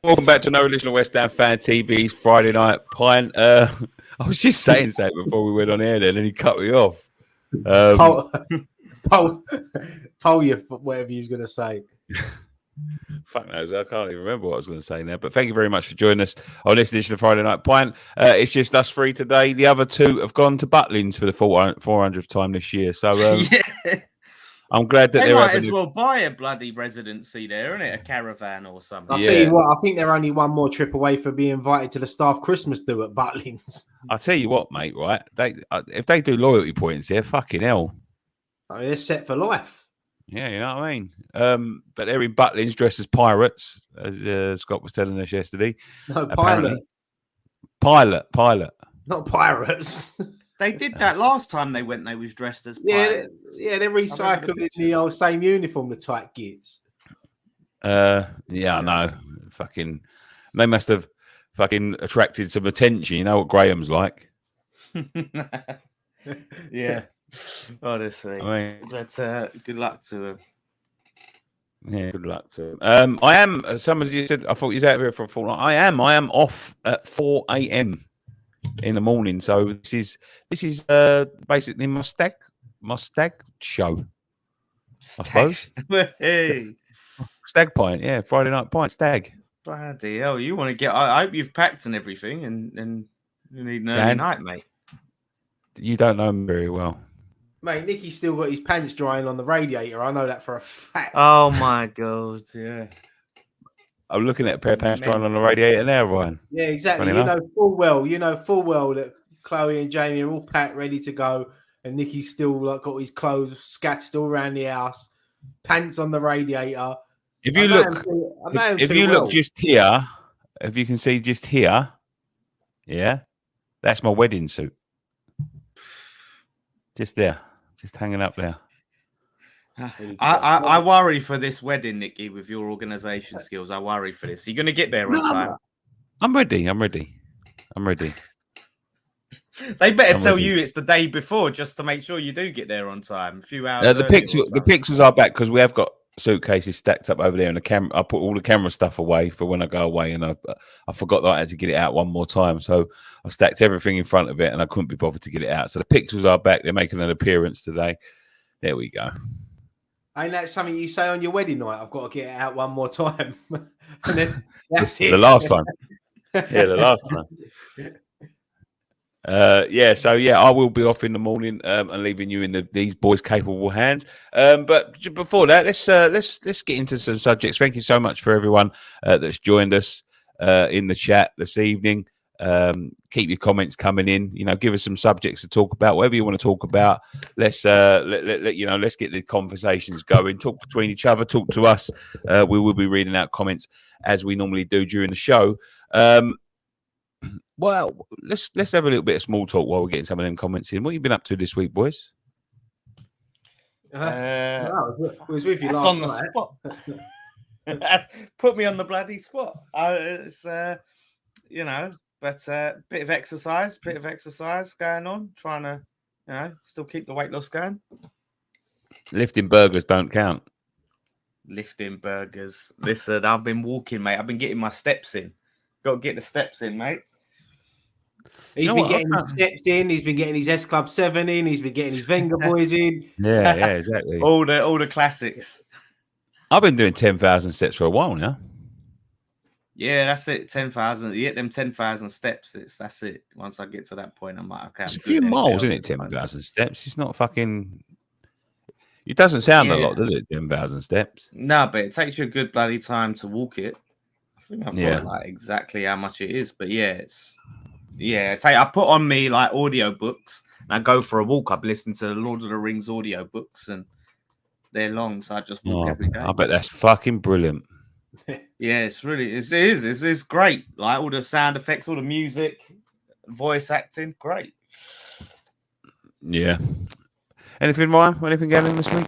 Welcome back to another edition of West Ham Fan TV's Friday Night Pint. I was just saying something before we went on air then, and he cut me off. Poll you whatever you was going to say. Fuck knows, I can't even remember what I was going to say now. But thank you very much for joining us on this edition of Friday Night Pint. It's just us three today. The other two have gone to Butlins for the 400th time this year. So yeah. I'm glad that they might as well buy a bloody residency there, isn't it? A caravan or something. I'll tell you what, I think they're only one more trip away from being invited to the staff Christmas do at Butlins. I'll tell you what, mate, right? If they do loyalty points here, fucking hell. I mean, they're set for life. Yeah, you know what I mean? But they're in Butlins dressed as pirates, as Scott was telling us yesterday. No, pilot. Pilot. Not pirates. They did that last time they went. They was dressed as pirates. Yeah, they're recycling the old same uniform the tight gets. Yeah, I know. Fucking, they must have fucking attracted some attention. You know what Graham's like. Yeah, honestly. I mean, but good luck to him. Yeah, good luck to him. I am. Somebody said I thought he was out here for a fortnight. I am off at 4 a.m. in the morning. So this is basically my stag show. I suppose. Hey. Stag pint, yeah, Friday night pint, stag. Bloody hell, you want to get? I hope you've packed and everything, and you need an early night, mate. You don't know me very well, mate. Nicky's still got his pants drying on the radiator. I know that for a fact. Oh my god, yeah. I'm looking at a pair of pants drying on the radiator now, Ryan. Yeah, exactly. You know full well that Chloe and Jamie are all packed, ready to go, and Nicky's still got his clothes scattered all around the house, pants on the radiator. If you look just here, if you can see just here, yeah, that's my wedding suit. Just there, just hanging up there. I worry for this wedding, Nicky, with your organisation skills. I worry for this. You're going to get there on time. I'm ready. They better tell you it's the day before just to make sure you do get there on time. A few hours. The pixels are back because we have got suitcases stacked up over there, and the camera. I put all the camera stuff away for when I go away, and I forgot that I had to get it out one more time. So I stacked everything in front of it, and I couldn't be bothered to get it out. So the pixels are back. They're making an appearance today. There we go. Ain't that something you say on your wedding night? I've got to get it out one more time. And then that's it. The last time. Yeah, the last time. I will be off in the morning and leaving you in these boys' capable hands. But before that, let's get into some subjects. Thank you so much for everyone that's joined us in the chat this evening. Keep your comments coming in. You know, give us some subjects to talk about. Whatever you want to talk about, let's let's get the conversations going. Talk between each other. Talk to us. We will be reading out comments as we normally do during the show. Well, let's have a little bit of small talk while we're getting some of them comments in. What have you been up to this week, boys? I was with you last on the night. spot. Put me on the bloody spot. It's bit of exercise going on. Trying to, still keep the weight loss going. Lifting burgers don't count. Lifting burgers. Listen, I've been walking, mate. I've been getting my steps in. Got to get the steps in, mate. He's been getting his steps in. He's been getting his S Club 7 in. He's been getting his Wenger boys in. Yeah, exactly. all the classics. I've been doing 10,000 steps for a while now. Yeah, that's it. 10,000. You get them 10,000 steps. That's it. Once I get to that point, I'm like, okay. It's a few miles, isn't it? 10,000 steps. It's not fucking. It doesn't sound a lot, does it? 10,000 steps. No, but it takes you a good bloody time to walk it. I think I've got like exactly how much it is, but I put on me like audio books and I go for a walk. I've listened to the Lord of the Rings audio books and they're long, so I just walk every day. I bet that's fucking brilliant. Yeah, it's great. Like all the sound effects, all the music, voice acting, great. Yeah. Anything, Ryan? Anything going on this week?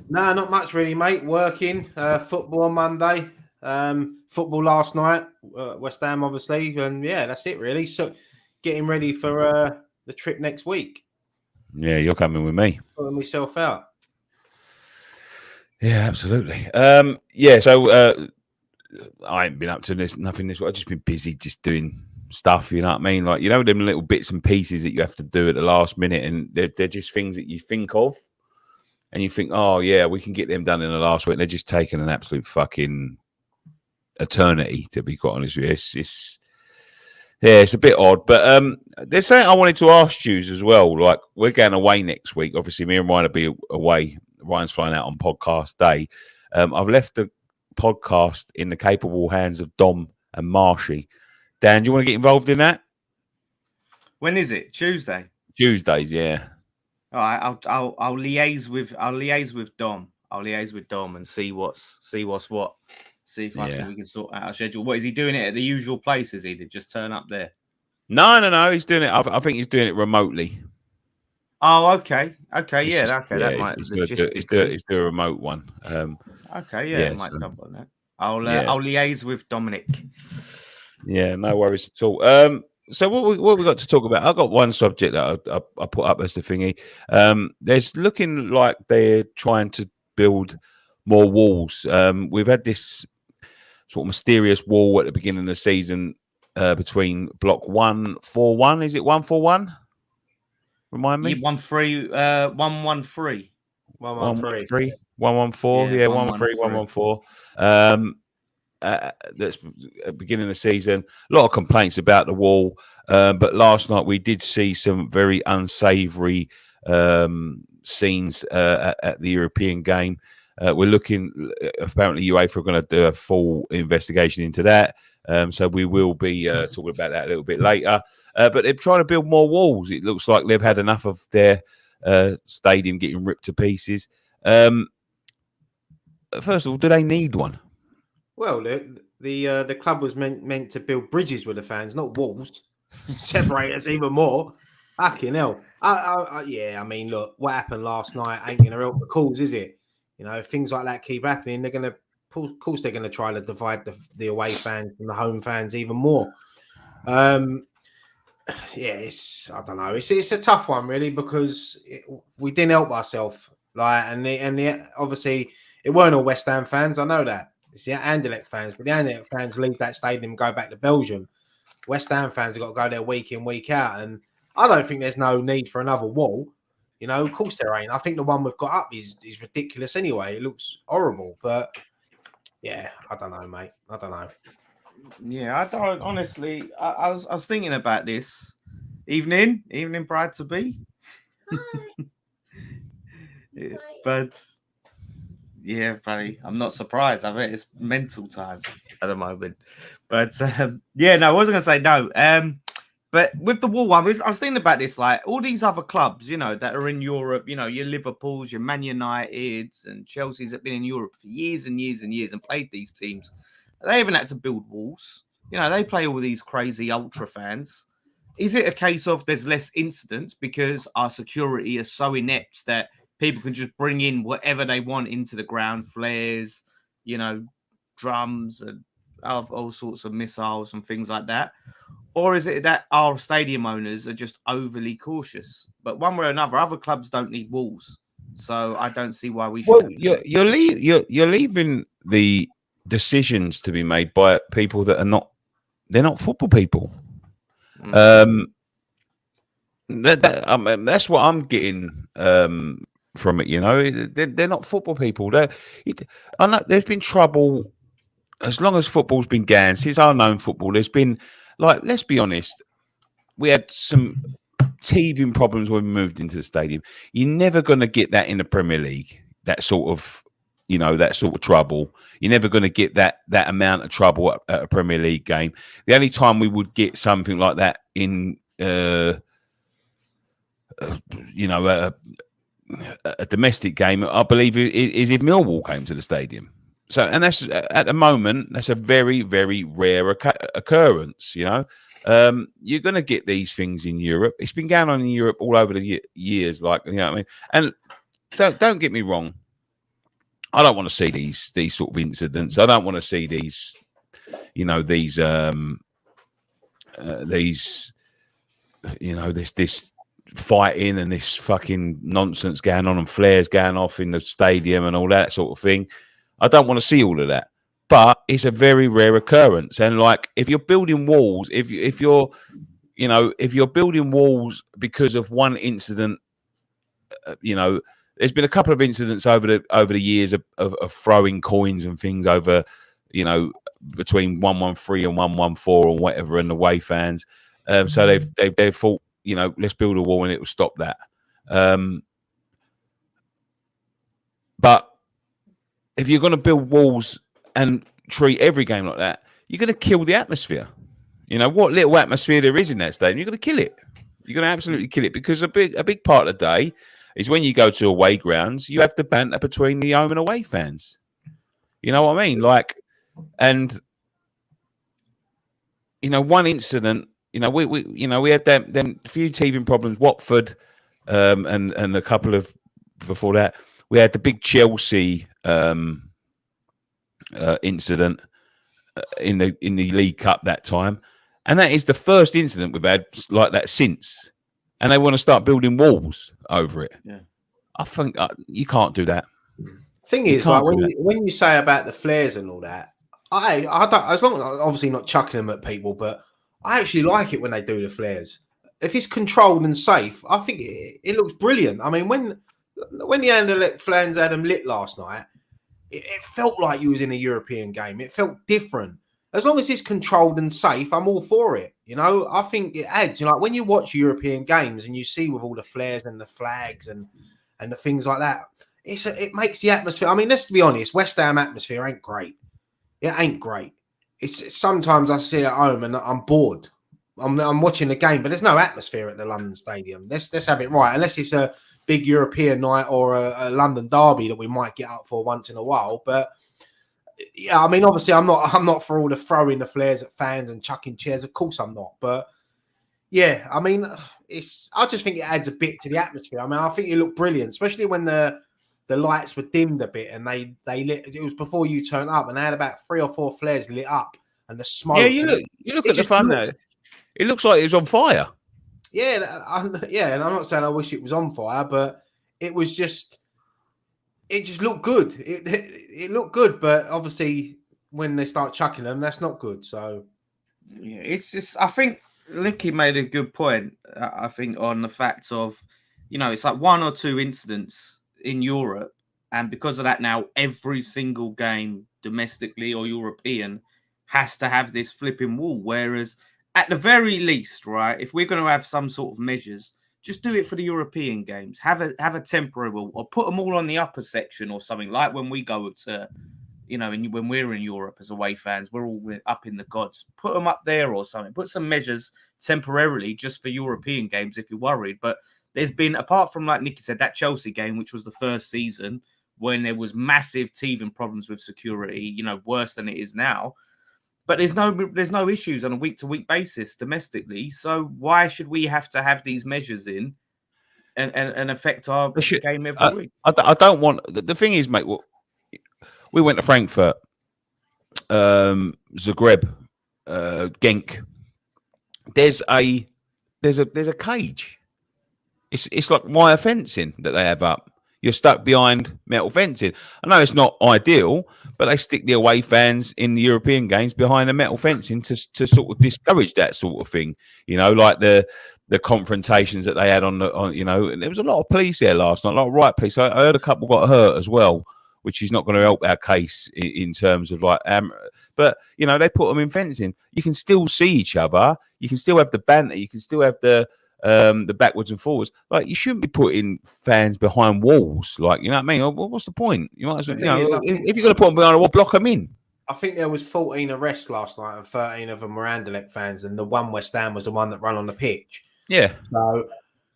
No, not much really, mate. Working, football on Monday. Football last night, West Ham obviously, and that's it really. So getting ready for the trip next week. Yeah, you're coming with me. Pulling myself out. Yeah, absolutely. So I ain't been up to nothing this week. I've just been busy just doing stuff, you know what I mean? Like, you know, them little bits and pieces that you have to do at the last minute, and they're just things that you think of, and you think, oh, yeah, we can get them done in the last week. They're just taking an absolute fucking eternity, to be quite honest with you. It's a bit odd, but there's something I wanted to ask you as well. Like, we're going away next week. Obviously, me and Ryan will be away. Ryan's flying out on podcast day. I've left the podcast in the capable hands of Dom and Marshy. Dan, do you want to get involved in that? When is it? Tuesday. Tuesdays, yeah. All right, I'll liaise with Dom. I'll liaise with Dom and see what's what. See if we can sort out our schedule. What is he doing it at the usual place? Is he to just turn up there? No. He's doing it. I think he's doing it remotely. Oh, okay. That might. He's doing a remote one. It might jump on that. I'll liaise with Dominic. Yeah, no worries at all. So what we got to talk about? I got one subject that I put up as the thingy. There's looking like they're trying to build more walls. We've had this sort of mysterious wall at the beginning of the season between block 141. Is it 141? Remind me. 113. 113. 113. 114. Yeah, 113, 114. That's at the beginning of the season. A lot of complaints about the wall, but last night we did see some very unsavoury scenes at the European game. We're looking, apparently UEFA are going to do a full investigation into that. So we will be talking about that a little bit later. But they're trying to build more walls. It looks like they've had enough of their stadium getting ripped to pieces. First of all, do they need one? Well, the club was meant to build bridges with the fans, not walls. Separate us even more. Fucking hell. I mean, look, what happened last night ain't going to help the cause, is it? You know, if things like that keep happening, they're going to, of course, they're going to try to divide the away fans from the home fans even more. I don't know. It's a tough one, really, because we didn't help ourselves. Like, and obviously, it weren't all West Ham fans. I know that. It's the Anderlecht fans, but the Anderlecht fans leave that stadium and go back to Belgium. West Ham fans have got to go there week in, week out. And I don't think there's no need for another wall. You know, of course there ain't. I think the one we've got up is ridiculous anyway. It looks horrible. But, yeah, I don't know, mate. I don't know. Yeah, I don't, honestly. I was thinking about this. Evening, bride to be. But... yeah, buddy, I'm not surprised. I bet it's mental time at the moment. But I wasn't going to say no. But with the wall one, I was thinking about this, like all these other clubs, you know, that are in Europe, you know, your Liverpools, your Man Uniteds and Chelsea's have been in Europe for years and years and years and played these teams. They haven't had to build walls. You know, they play all these crazy ultra fans. Is it a case of there's less incidents because our security is so inept that people can just bring in whatever they want into the ground, flares, you know, drums and all sorts of missiles and things like that? Or is it that our stadium owners are just overly cautious? But one way or another, other clubs don't need walls. So I don't see why we should. Well, you're leaving the decisions to be made by people that are they're not football people. Mm. That's what I'm getting from it, you know. They're not football people. I know there's been trouble as long as football's been going. Since I've known football, there's been, like, let's be honest, we had some teething problems when we moved into the stadium. You're never going to get that in the Premier League, that sort of trouble. You're never going to get that amount of trouble at a Premier League game. The only time we would get something like that in a domestic game, I believe, is if Millwall came to the stadium. So, and that's at the moment, that's a very, very rare occurrence. You know, you're going to get these things in Europe. It's been going on in Europe all over the years, like, you know what I mean. And don't get me wrong, I don't want to see these sort of incidents. I don't want to see these, you know, this fighting and this fucking nonsense going on and flares going off in the stadium and all that sort of thing. I don't want to see all of that. but it's a very rare occurrence. And like, if you're building walls, if you're building walls because of one incident, there's been a couple of incidents over the years of throwing coins and things over, between 113 and 114 or whatever, and away fans. So they've thought, let's build a wall and it will stop that. But if you're going to build walls and treat every game like that, you're going to kill the atmosphere. What little atmosphere there is in that stadium, you're going to kill it. You're going to absolutely kill it, because a big part of the day is when you go to away grounds, you have the banter between the home and away fans. You know what I mean? Like, and one incident, we had them few teething problems, Watford, and a couple of before that, we had the big Chelsea incident in the League Cup that time, and that is the first incident we've had like that since. And they want to start building walls over it. Yeah, I think you can't do that. Thing is, like when you say about the flares and all that, I don't, as long as obviously not chucking them at people, but I actually like it when they do the flares. If it's controlled and safe, I think it looks brilliant. I mean, when the fans had them lit last night, it felt like you was in a European game. It felt different. As long as it's controlled and safe, I'm all for it. I think it adds. Like when you watch European games and you see with all the flares and the flags and the things like that, it makes the atmosphere. I mean, let's be honest, West Ham atmosphere ain't great. It ain't great. It's sometimes I see it at home and I'm bored. I'm watching the game, but there's no atmosphere at the London Stadium. Let's have it right, unless it's a big European night or a London derby that we might get up for once in a while. But yeah, I mean, obviously, I'm not for all the throwing the flares at fans and chucking chairs. Of course, I'm not. But yeah, I mean, I just think it adds a bit to the atmosphere. I mean, I think it looked brilliant, especially when the lights were dimmed a bit and they lit. It was before you turned up, and they had about 3 or 4 flares lit up, and the smoke. Yeah, you look at the fun there. It looks like it was on fire. Yeah, and I'm not saying I wish it was on fire, but it just looked good. It looked good, but obviously when they start chucking them, that's not good. So yeah, it's just, I think Licky made a good point. I think on the fact of, it's like 1 or 2 incidents in Europe, and because of that, now every single game, domestically or European, has to have this flipping wall. Whereas at the very least, right, if we're going to have some sort of measures, just do it for the European games. Have a temporary wall, or put them all on the upper section or something, like when we go to, when we're in Europe as away fans, we're all up in the gods. Put them up there or something. Put some measures temporarily just for European games if you're worried. But there's been, apart from, like Nicky said, that Chelsea game, which was the first season when there was massive teething problems with security, worse than it is now. But there's no issues on a week-to-week basis domestically. So why should we have to have these measures in and affect our game every week? I don't want. The thing is, mate, we went to Frankfurt, Zagreb, Genk. There's a cage. It's like wire fencing that they have up. You're stuck behind metal fencing. I know it's not ideal, but they stick the away fans in the European games behind the metal fencing to sort of discourage that sort of thing. Like the confrontations that they had on and there was a lot of police there last night, a lot of riot police. I heard a couple got hurt as well, which is not going to help our case in terms of like, but they put them in fencing. You can still see each other. You can still have the banter. You can still have the backwards and forwards. Like, you shouldn't be putting fans behind walls. Like, you know what I mean? What's the point? You might as well, if you're going to put them behind a wall, block them in. I think there was 14 arrests last night, and 13 of them were Anderlecht fans, and the one West Ham was the one that ran on the pitch. Yeah. So,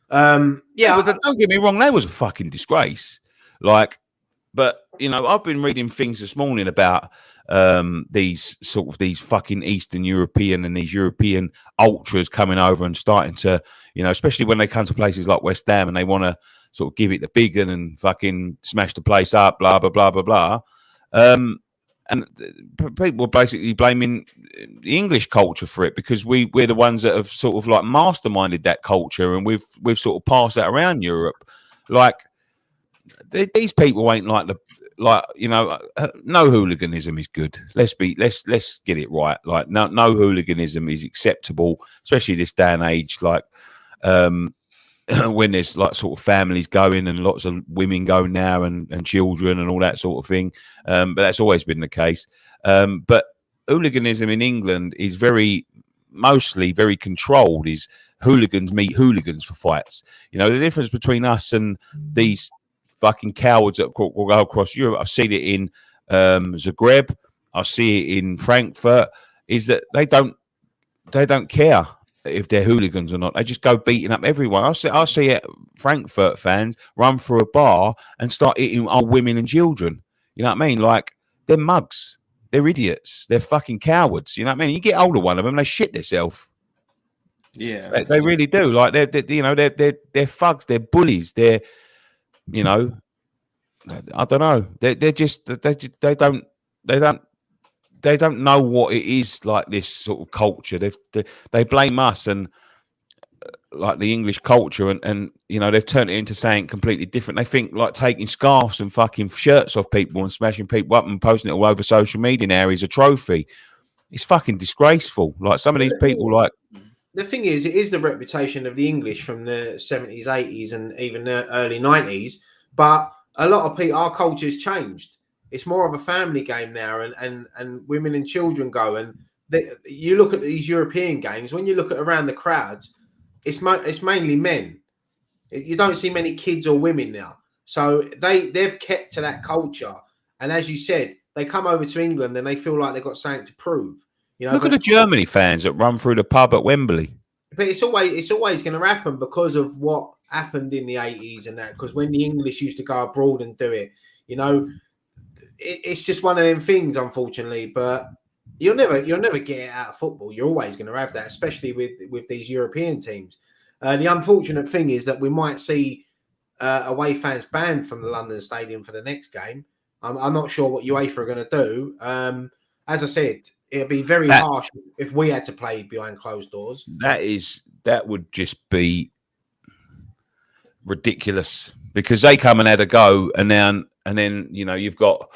But don't get me wrong, that was a fucking disgrace. Like, but I've been reading things this morning about these fucking Eastern European and these European ultras coming over and starting to, especially when they come to places like West Ham and they want to sort of give it the big un and fucking smash the place up, blah blah blah blah blah. And people are basically blaming the English culture for it, because we're the ones that have sort of like masterminded that culture, and we've sort of passed that around Europe. Like, these people ain't like like, you know, no hooliganism is good. Let's get it right. Like, no hooliganism is acceptable, especially this day and age. Like, when there's like sort of families going and lots of women go now and children and all that sort of thing. But that's always been the case. But hooliganism in England is mostly very controlled. Is hooligans meet hooligans for fights. You know, the difference between us and these fucking cowards that will go across Europe. I've seen it in Zagreb. I see it in Frankfurt. Is that they don't care if they're hooligans or not. They just go beating up everyone. I see it, Frankfurt fans run through a bar and start hitting old women and children. You know what I mean? Like, they're mugs. They're idiots. They're fucking cowards. You know what I mean? You get hold of one of them, they shit themselves. Yeah, they really do. Like, they're thugs. They're bullies. They're, you know, I don't know. They don't know what it is, like this sort of culture. They blame us and like the English culture, and you know, they've turned it into something completely different. They think like taking scarves and fucking shirts off people and smashing people up and posting it all over social media now is a trophy. It's fucking disgraceful. Like, some of these people, like, the thing is, it is the reputation of the English from the 70s, 80s, and even the early 90s. But a lot of people, our culture's changed. It's more of a family game now, and women and children go. And you look at these European games, when you look at around the crowds, it's mainly men. You don't see many kids or women now. So they've kept to that culture. And as you said, they come over to England and they feel like they've got something to prove. You know, look at the Germany fans that run through the pub at Wembley. But it's always going to happen because of what happened in the 80s and that. Because when the English used to go abroad and do it, you know, it's just one of them things, unfortunately. But you'll never get it out of football. You're always going to have that, especially with these European teams. The unfortunate thing is that we might see away fans banned from the London Stadium for the next game. I'm not sure what UEFA are going to do. As I said, it'd be very harsh if we had to play behind closed doors. That would just be ridiculous, because they come and had a go, and then you know, you've got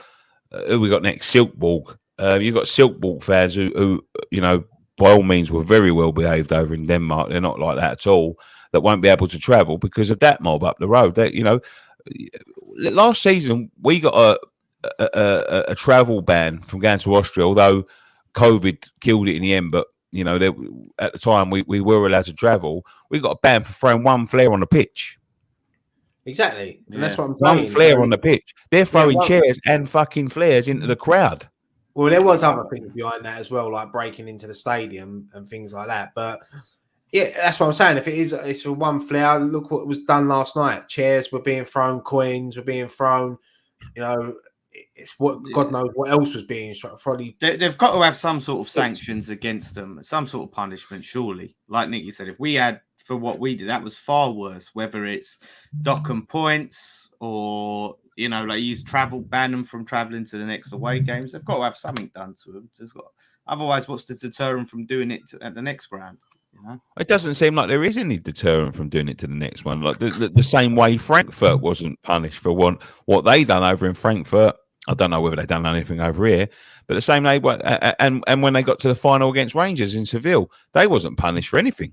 who we got next, Silkeborg. You've got Silkeborg fans who you know, by all means, were very well behaved over in Denmark. They're not like that at all. That won't be able to travel because of that mob up the road. That, you know, last season we got a travel ban from going to Austria, although COVID killed it in the end. But you know, at the time we were allowed to travel. We got a ban for throwing one flare on the pitch. Exactly, and that's what I'm saying. One flare on the pitch. They're throwing chairs and fucking flares into the crowd. Well, there was other things behind that as well, like breaking into the stadium and things like that. But yeah, that's what I'm saying. If it's for one flare, look what was done last night. Chairs were being thrown, coins were being thrown. You know, it's what God knows what else was being struck. Probably they've got to have some sort of sanctions against them, some sort of punishment, surely. Like Nicky said, if we had for what we did, that was far worse. Whether it's dock and points or, you know, like ban them from traveling to the next away games. They've got to have something done to them. Otherwise, what's to deter them from doing it at the next ground? You know? It doesn't seem like there is any deterrent from doing it to the next one. Like the same way Frankfurt wasn't punished for what they done over in Frankfurt. I don't know whether they've done anything over here, but the same way. And when they got to the final against Rangers in Seville, they wasn't punished for anything.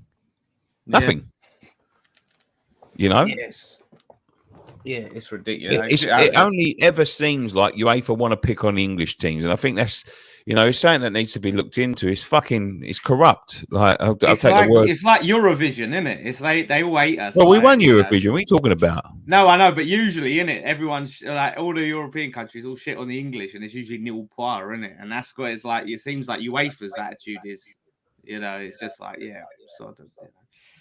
Nothing. Yeah. You know? Yes. Yeah, it's ridiculous. It only ever seems like UEFA want to pick on English teams, and I think that's, you know, it's something that needs to be looked into. It's corrupt. Like I'll take the word. It's like Eurovision, isn't it? It's like they all hate us. Well, we won Eurovision. What are you talking about? No, I know, but usually, isn't it? Everyone's like all the European countries all shit on the English, and it's usually nil poir, isn't it? And that's what it's like. It seems like UEFA's attitude is, you know, it's just like, yeah, sort of.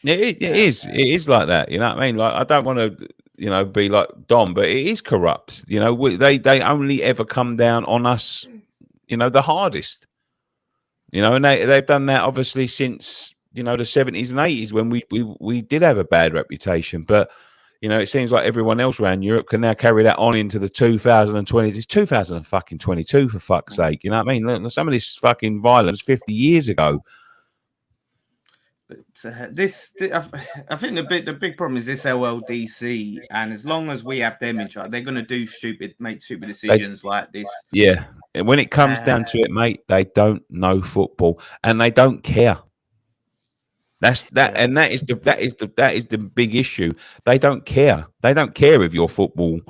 You know. It is like that. You know what I mean? Like, I don't want to, you know, be like Dom, but it is corrupt. You know, they only ever come down on us, you know, the hardest. You know, and they've done that obviously since, you know, the 70s and 80s when we did have a bad reputation. But, you know, it seems like everyone else around Europe can now carry that on into the 2020s. It's 2022 for fuck's sake. You know what I mean? Look, some of this fucking violence 50 years ago. But I think the big problem is this LLDC, and as long as we have them in charge, they're going to make stupid decisions like this. Yeah, and when it comes down to it, mate, they don't know football and they don't care. That's that, and that is the big issue. They don't care. They don't care if your football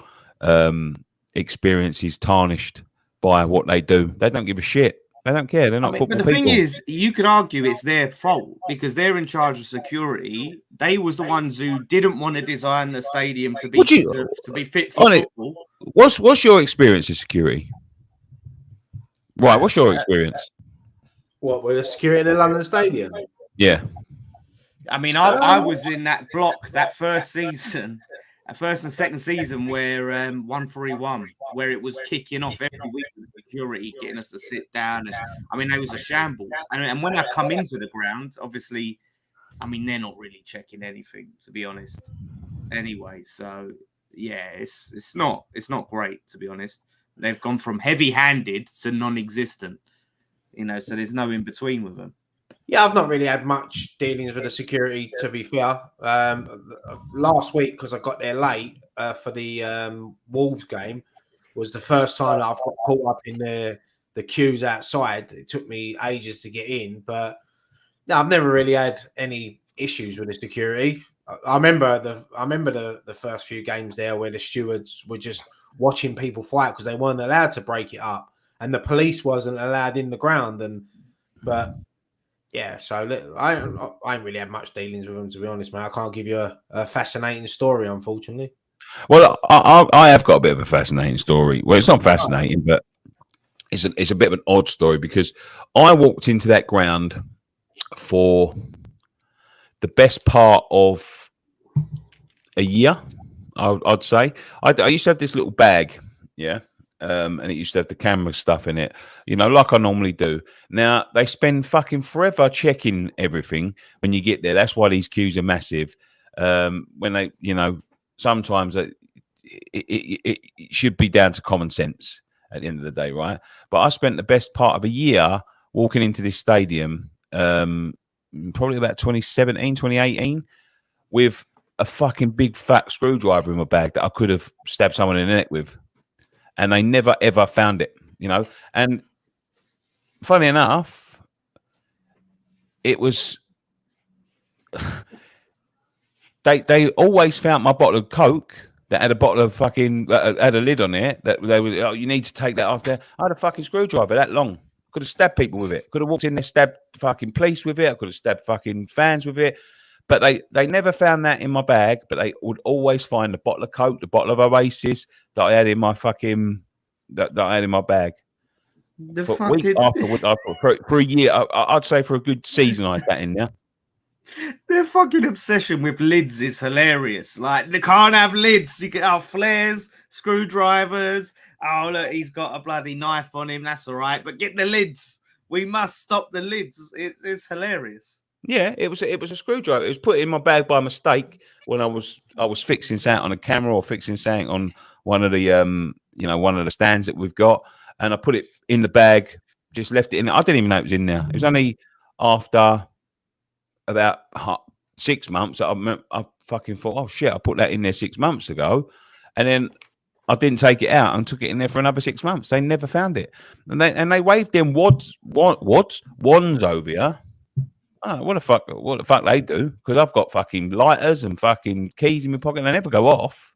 experience is tarnished by what they do. They don't give a shit. They don't care. They're not football people. But the thing is, you could argue it's their fault because they're in charge of security. They was the ones who didn't want to design the stadium to be fit for football. What's your experience of security? Right, what's your experience? What, with the security in the London Stadium? Yeah. I mean, I was in that block that first season. First and second season where 131, where it was kicking off every week with security, getting us to sit down. And I mean, there was a shambles. And when I come into the ground, obviously, I mean, they're not really checking anything, to be honest. Anyway, so yeah, it's not great, to be honest. They've gone from heavy-handed to non-existent, so there's no in between with them. Yeah, I've not really had much dealings with the security, to be fair. Last week, because I got there late for the Wolves game, was the first time that I've got caught up in the queues outside. It took me ages to get in, but no, I've never really had any issues with the security. I remember the first few games there where the stewards were just watching people fight because they weren't allowed to break it up, and the police wasn't allowed in the ground. But yeah, so I ain't really had much dealings with them, to be honest, man. I can't give you a fascinating story, unfortunately. Well, I have got a bit of a fascinating story. Well, it's not fascinating, but it's a bit of an odd story because I walked into that ground for the best part of a year, I'd say. I used to have this little bag, yeah. And it used to have the camera stuff in it, like I normally do. Now, they spend fucking forever checking everything when you get there. That's why these queues are massive. When they, sometimes it should be down to common sense at the end of the day, right? But I spent the best part of a year walking into this stadium, probably about 2017, 2018, with a fucking big fat screwdriver in my bag that I could have stabbed someone in the neck with. And they never, ever found it, And funny enough, it was... They always found my bottle of Coke that had a bottle of fucking... had a lid on it. That they were, you need to take that off there. I had a fucking screwdriver that long. Could have stabbed people with it. Could have walked in there, stabbed fucking police with it. I could have stabbed fucking fans with it. But they never found that in my bag, but they would always find the bottle of Coke, the bottle of Oasis that I had in my fucking that I had in my bag. Week for a year, I'd say for a good season I had that in there. Their fucking obsession with lids is hilarious. Like, they can't have lids. You get flares, screwdrivers. Oh, look, he's got a bloody knife on him. That's all right. But get the lids. We must stop the lids. It's hilarious. Yeah, it was a screwdriver. It was put in my bag by mistake when I was fixing something on a camera or fixing something on one of the one of the stands that we've got, and I put it in the bag, just left it in. I didn't even know it was in there. It was only after about 6 months that I fucking thought, oh shit, I put that in there 6 months ago, and then I didn't take it out and took it in there for another 6 months. They never found it, and they waved them wands over here. Oh, what the fuck they do? Because I've got fucking lighters and fucking keys in my pocket, and they never go off.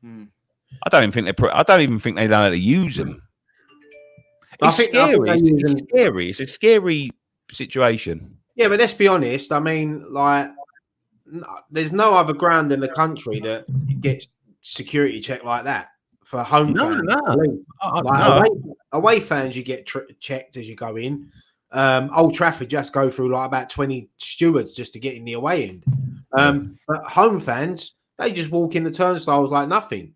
I don't even think they know how to use them. It's scary. It's scary. It's a scary situation. Yeah, but let's be honest. I mean, like, there's no other ground in the country that gets security checked like that for home fans. Away fans, you get checked as you go in. Old Trafford just go through like about 20 stewards just to get in the away end. But home fans, they just walk in the turnstiles like nothing.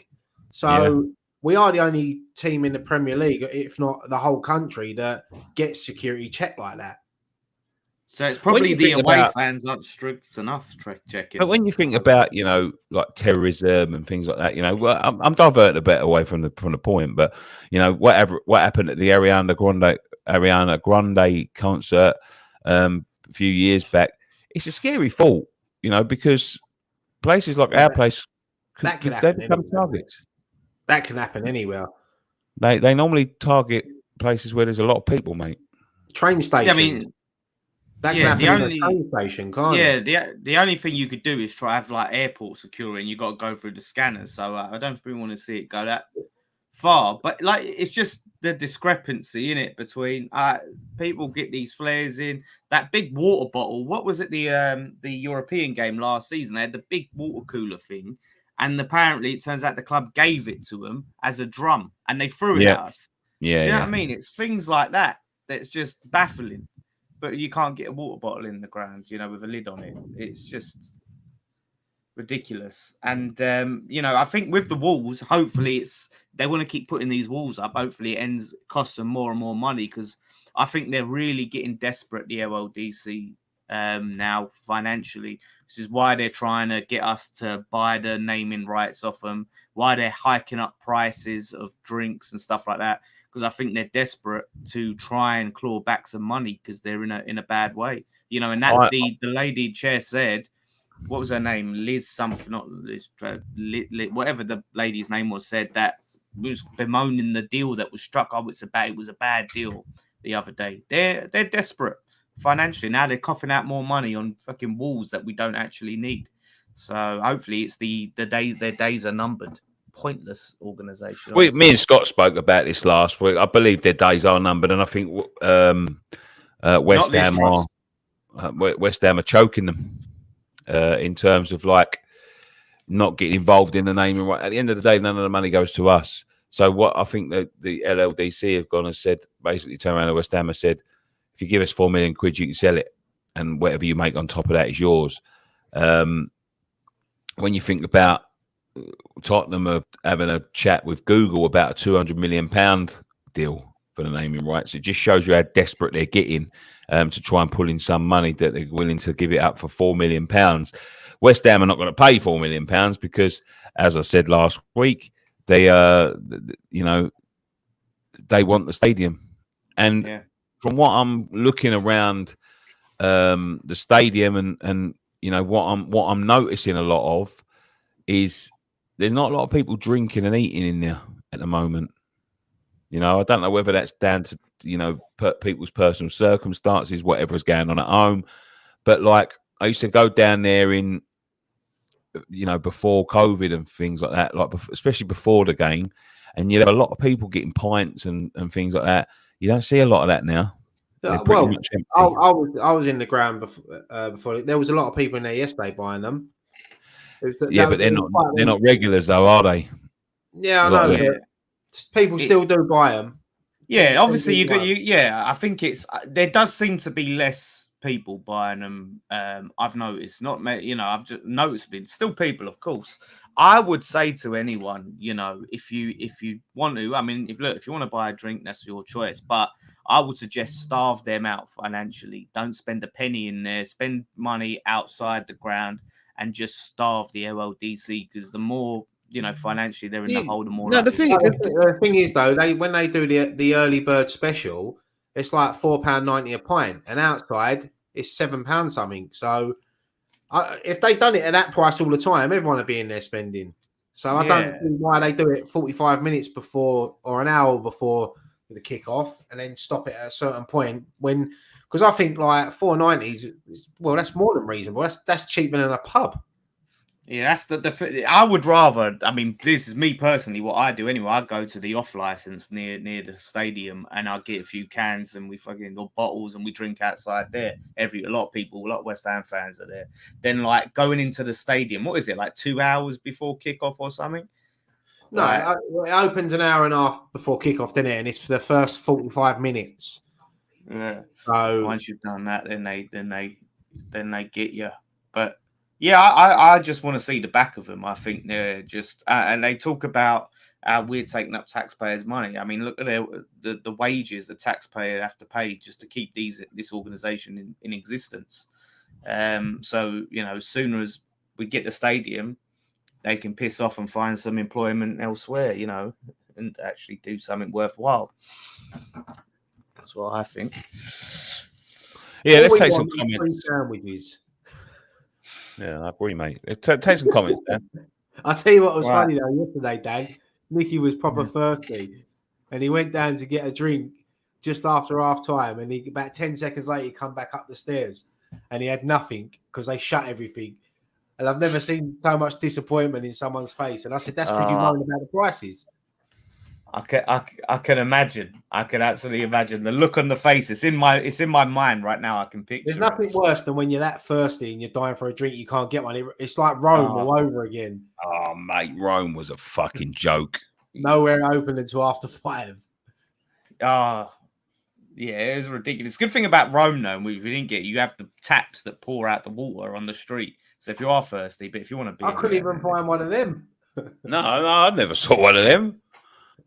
So we are the only team in the Premier League, if not the whole country, that gets security checked like that. So it's probably the away fans aren't strict enough checking. But when you think about, like terrorism and things like that, well, I'm diverting a bit away from the point, but what happened at the Ariana Grande concert a few years back, it's a scary thought, because places like our place, that could they happen become anywhere. targets. That can happen anywhere. They normally target places where there's a lot of people, mate. Train station. I mean, that can happen in a train station, can't it? The only thing you could do is try to have like airport security, and you got to go through the scanners. So I don't really want to see it go that far. But like, it's just the discrepancy in it between people get these flares in that big water bottle. What was it? The European game last season, they had the big water cooler thing, and apparently it turns out the club gave it to them as a drum, and they threw it at us. Yeah, do you know what I mean? It's things like that that's just baffling. But you can't get a water bottle in the ground, with a lid on it. It's just ridiculous. And I think with the walls, hopefully they want to keep putting these walls up. Hopefully it costs them more and more money, because I think they're really getting desperate, the LLDC, now financially. This is why they're trying to get us to buy the naming rights off them, why they're hiking up prices of drinks and stuff like that, because I think they're desperate to try and claw back some money, because they're in a bad way. And that the lady chair said, what was her name? Liz something, not Liz, whatever the lady's name was, said that was bemoaning the deal that was struck. It was a bad deal the other day. They're desperate financially. Now they're coughing out more money on fucking walls that we don't actually need. So hopefully it's their days are numbered. Pointless organisation. Me and Scott spoke about this last week. I believe their days are numbered, and I think West Ham are choking them in terms of like not getting involved in the naming right. At the end of the day, none of the money goes to us. So what I think that the LLDC have gone and said, basically turned around to West Ham and said, if you give us £4 million, you can sell it, and whatever you make on top of that is yours. When you think about Tottenham are having a chat with Google about a £200 million deal for the naming rights, it just shows you how desperate they're getting to try and pull in some money, that they're willing to give it up for £4 million. West Ham are not going to pay £4 million because, as I said last week, they they want the stadium. And from what I'm looking around the stadium and what I'm noticing a lot of is there's not a lot of people drinking and eating in there at the moment. I don't know whether that's down to, people's personal circumstances, whatever is going on at home. But like, I used to go down there in, before COVID and things like that, like especially before the game, and you'd have a lot of people getting pints and things like that. You don't see a lot of that now. Well, I was in the ground before. There was a lot of people in there yesterday buying them. But they're not regulars though, are they? Yeah, I know. But people still do buy them. Yeah, obviously I think there does seem to be less people buying them. I've noticed, I've just noticed, still people, of course. I would say to anyone, if you want to, if you want to buy a drink, that's your choice. But I would suggest starve them out financially. Don't spend a penny in there. Spend money outside the ground and just starve the LLDC, because the more financially they're in the hole, the more. No, the thing is though, when they do the early bird special, it's like £4.90 a pint, and outside it's £7 something. So if they'd done it at that price all the time, everyone would be in there spending. So I don't see why they do it 45 minutes before or an hour before the kick-off, and then stop it at a certain point because I think like £4.90 that's more than reasonable. That's cheaper than a pub. Yeah, that's I would rather. This is me personally. What I do anyway, I go to the off license near the stadium, and I get a few cans and or bottles, and we drink outside there. A lot of West Ham fans are there. Then like going into the stadium, what is it, like 2 hours before kickoff or something? No, it opens an hour and a half before kickoff, doesn't it? And it's for the first 45 minutes. Yeah. So once you've done that, then they get you. But yeah, I just want to see the back of them. I think they're just, and they talk about how we're taking up taxpayers' money. Look at the wages the taxpayer have to pay just to keep this organisation in existence. So as soon as we get the stadium, they can piss off and find some employment elsewhere, and actually do something worthwhile. That's what I think. Yeah, let's take some comments. Sandwiches. Yeah, I agree, mate. Take some comments, Dan. I'll tell you what was Right. funny though yesterday, Dan. Nicky was proper thirsty and he went down to get a drink just after half time. And about 10 seconds later, he come back up the stairs and he had nothing because they shut everything. And I've never seen so much disappointment in someone's face. And I said, that's because you moaned about the prices. I can imagine. I can absolutely imagine the look on the face. It's in my mind right now. I can picture. There's nothing worse than when you're that thirsty and you're dying for a drink, you can't get one. It's like Rome all over again. Oh, mate, Rome was a fucking joke. Nowhere open until after 5. Yeah, it was ridiculous. Good thing about Rome, though, we didn't get. You have the taps that pour out the water on the street. So if you are thirsty, but if you want to be, I couldn't even find one of them. No, I never saw one of them.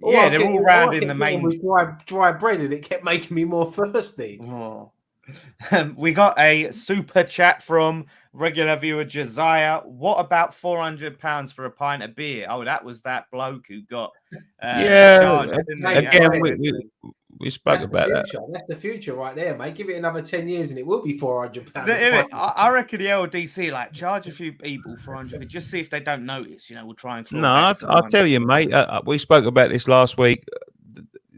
Yeah, they're all round in the main. With dry bread, and it kept making me more thirsty. Oh. We got a super chat from regular viewer Josiah. What about £400 for a pint of beer? Oh, that was that bloke who got. Charged, again, we spoke about that. That's the future right there, mate. Give it another 10 years and it will be £400. I reckon the LDC charge a few people for 100, just see if they don't notice. We'll try and. No, I'll tell you, mate. We spoke about this last week.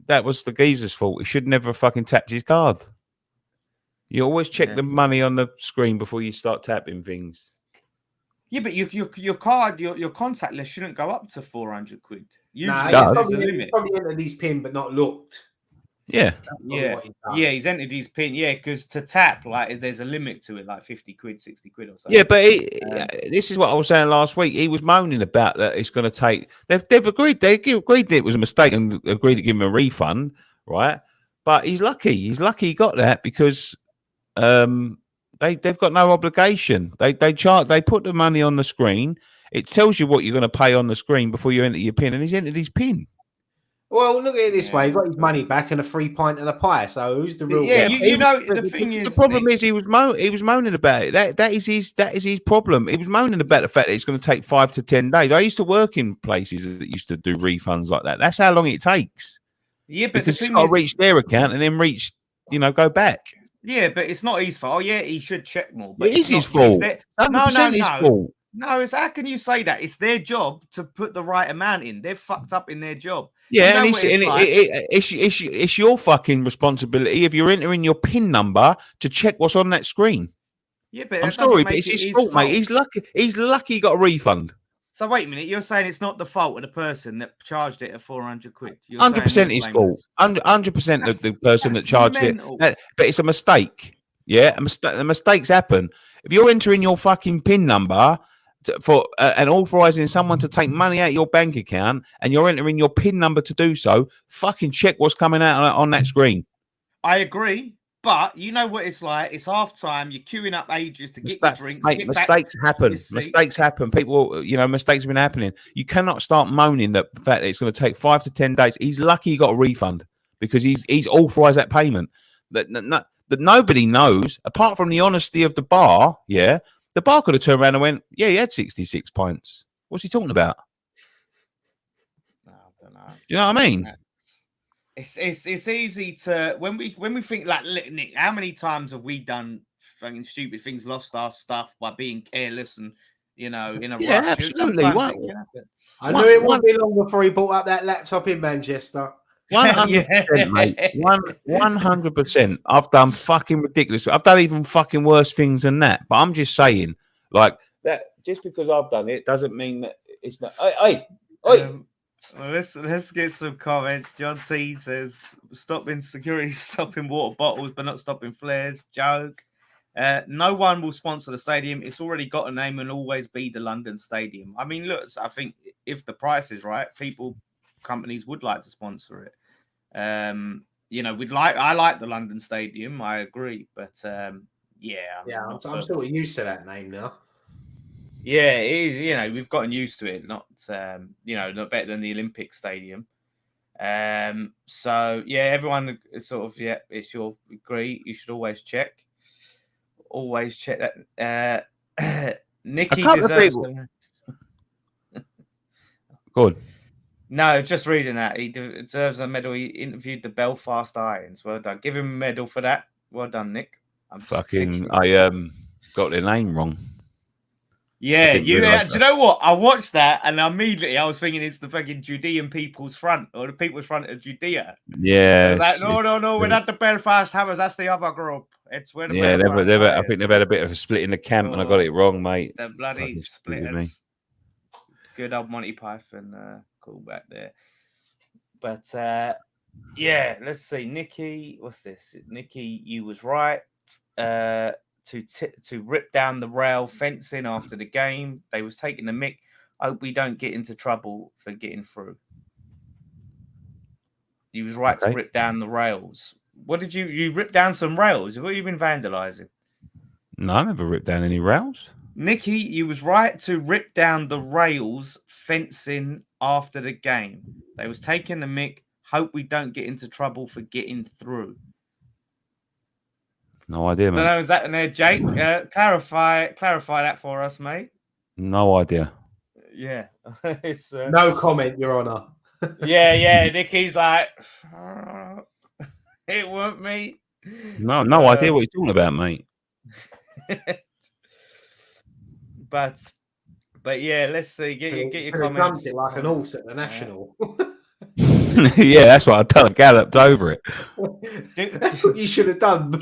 That was the geezer's fault. He should never fucking tapped his card. You always check the money on the screen before you start tapping things. Yeah, but your card, your contact list shouldn't go up to 400 quid. Usually, limit. Probably entered his PIN but not looked. Yeah. He's entered his PIN. Yeah, because to tap, there's a limit to it, like 50 quid, 60 quid or something. Yeah, but this is what I was saying last week. He was moaning about that it's going to take. They've agreed. They agreed that it was a mistake and agreed to give him a refund, right? But he's lucky. He's lucky he got that because they've got no obligation. They put the money on the screen. It tells you what you're going to pay on the screen before you enter your PIN, and he's entered his PIN. Well, look at it this way: he got his money back and a free pint and a pie. So who's the real? Yeah, the thing is, the problem is he was moaning about it. That is his problem. He was moaning about the fact that it's going to take 5 to 10 days. I used to work in places that used to do refunds like that. That's how long it takes. Yeah, but because it's got to reach their account and then go back. Yeah, but it's not his fault. Oh, yeah, he should check more. But it is his fault. 100% his fault. No, how can you say that? It's their job to put the right amount in. They've fucked up in their job. Yeah, it's your fucking responsibility if you're entering your PIN number to check what's on that screen. Yeah, but I'm sorry, but it's his fault, mate. He's lucky. He's lucky he got a refund. So wait a minute, you're saying it's not the fault of the person that charged it at 400 quid? 100% his fault. 100% of the person that charged it. But it's a mistake. Yeah, the mistakes happen. If you're entering your fucking PIN number for and authorizing someone to take money out of your bank account, and you're entering your PIN number to do so, fucking check what's coming out on that screen. I agree. But you know what it's like. It's half time. You're queuing up ages to get your drinks. Mate, mistakes happen. Mistakes happen. People, mistakes have been happening. You cannot start moaning that the fact that it's going to take 5 to 10 days. He's lucky he got a refund because he's authorized that payment. That nobody knows, apart from the honesty of the bar. Yeah, the bar could have turned around and went, "Yeah, he had 66 pints. What's he talking about?" I don't know. You know what I mean? It's easy to when we think like Nick, how many times have we done fucking stupid things, lost our stuff by being careless and in a rush? Absolutely. I knew it wouldn't be long before he bought up that laptop in Manchester. 100%, mate. 100%. I've done fucking ridiculous. I've done even fucking worse things than that. But I'm just saying, like that. Just because I've done it doesn't mean that it's not. Hey. Well, let's get some comments. John C says, stopping security, stopping water bottles, but not stopping flares. Joke. No one will sponsor the stadium. It's already got a name and always be the London Stadium. I mean, look, I think if the price is right, companies would like to sponsor it. I like the London Stadium. I agree. But I'm sort of used to that name now. Yeah, it is. We've gotten used to it. Not better than the Olympic Stadium. So yeah, everyone is sort of it's your agree. You should always check. Always check that. Nicky deserves. Good. No, just reading that. He deserves a medal. He interviewed the Belfast Irons. Well done. Give him a medal for that. Well done, Nick. I got their name wrong. Yeah, didn't do realise you know what? I watched that and immediately I was thinking it's the fucking Judean people's front or the people's front of Judea. Yeah, I was like, no, we're not the Belfast Hammers. That's the other group. It's where the Belfast I think they've had a bit of a split in the camp, and I got it wrong, mate. The bloody Fucking stupid me. splitters. Good old Monty Python callback there. But yeah, let's see. Nikki, what's this? Nikki, you was right. To rip down the rail fencing after the game. They was taking the mick. I hope we don't get into trouble for getting through. You was right to rip down the rails. What did you rip down some rails? What have you been vandalizing? No, I never ripped down any rails. Nikki, you was right to rip down the rails fencing after the game. They was taking the mick. Hope we don't get into trouble for getting through. No idea, mate. Don't know, is that in there, Jake? Clarify that for us, mate. No idea. Yeah. It's no comment, Your Honour. yeah. Nikki's like, it weren't me. No idea what you're talking about, mate. But yeah, let's see. Get your comments. It like an horse at the National. Yeah, that's what I've done. I galloped over it. That's what you should have done.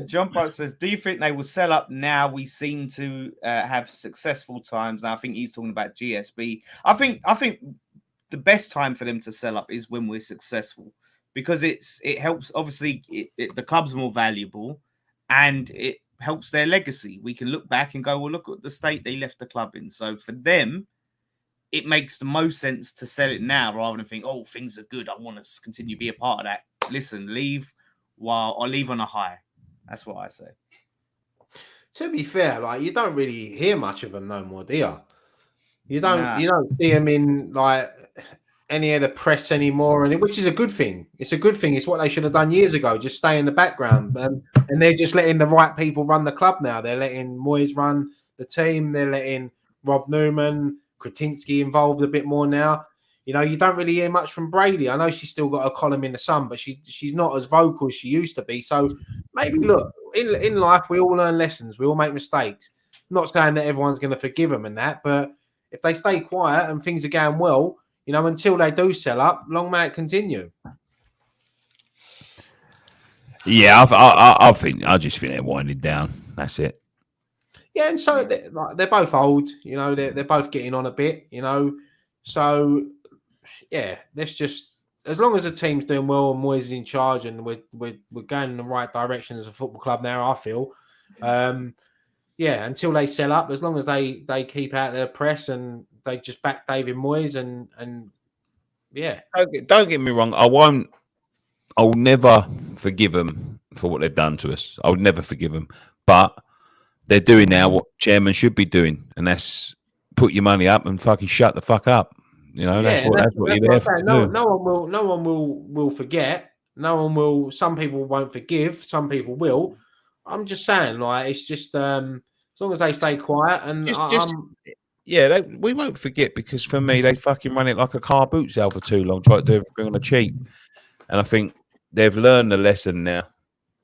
John Bright says, do you think they will sell up now? We seem to have successful times. Now, I think he's talking about GSB. I think the best time for them to sell up is when we're successful, because it helps. Obviously, the club's more valuable, and it helps their legacy. We can look back and go, well, look at the state they left the club in. So for them, it makes the most sense to sell it now rather than think, oh, things are good, I want to continue to be a part of that. Listen, leave on a high. That's what I say. To be fair, like, you don't really hear much of them no more, do you? You don't see them in like any of the press anymore, and which is a good thing. It's a good thing. It's what they should have done years ago. Just stay in the background, and they're just letting the right people run the club now. They're letting Moyes run the team. They're letting Rob Newman, Kretinsky involved a bit more now. You know, you don't really hear much from Brady. I know she's still got a column in the Sun, but she's not as vocal as she used to be. So maybe, look, in life, we all learn lessons. We all make mistakes. I'm not saying that everyone's going to forgive them and that, but if they stay quiet and things are going well, you know, until they do sell up, long may it continue. Yeah, I just think they're winding down. That's it. Yeah, and so they're both old. You know, they're both getting on a bit. You know, so yeah, let's just, as long as the team's doing well and Moyes is in charge and we're going in the right direction as a football club now, I feel. Yeah, until they sell up, as long as they keep out their press and they just back David Moyes and yeah. Don't get me wrong. I'll never forgive them for what they've done to us. I would never forgive them. But they're doing now what chairman should be doing, and that's put your money up and fucking shut the fuck up. You know, that's what you're there for. No one will forget. No one will. Some people won't forgive. Some people will. I'm just saying, like, it's just as long as they stay quiet and we won't forget, because for me, they fucking run it like a car boot sale for too long, try to do everything on the cheap, and I think they've learned the lesson now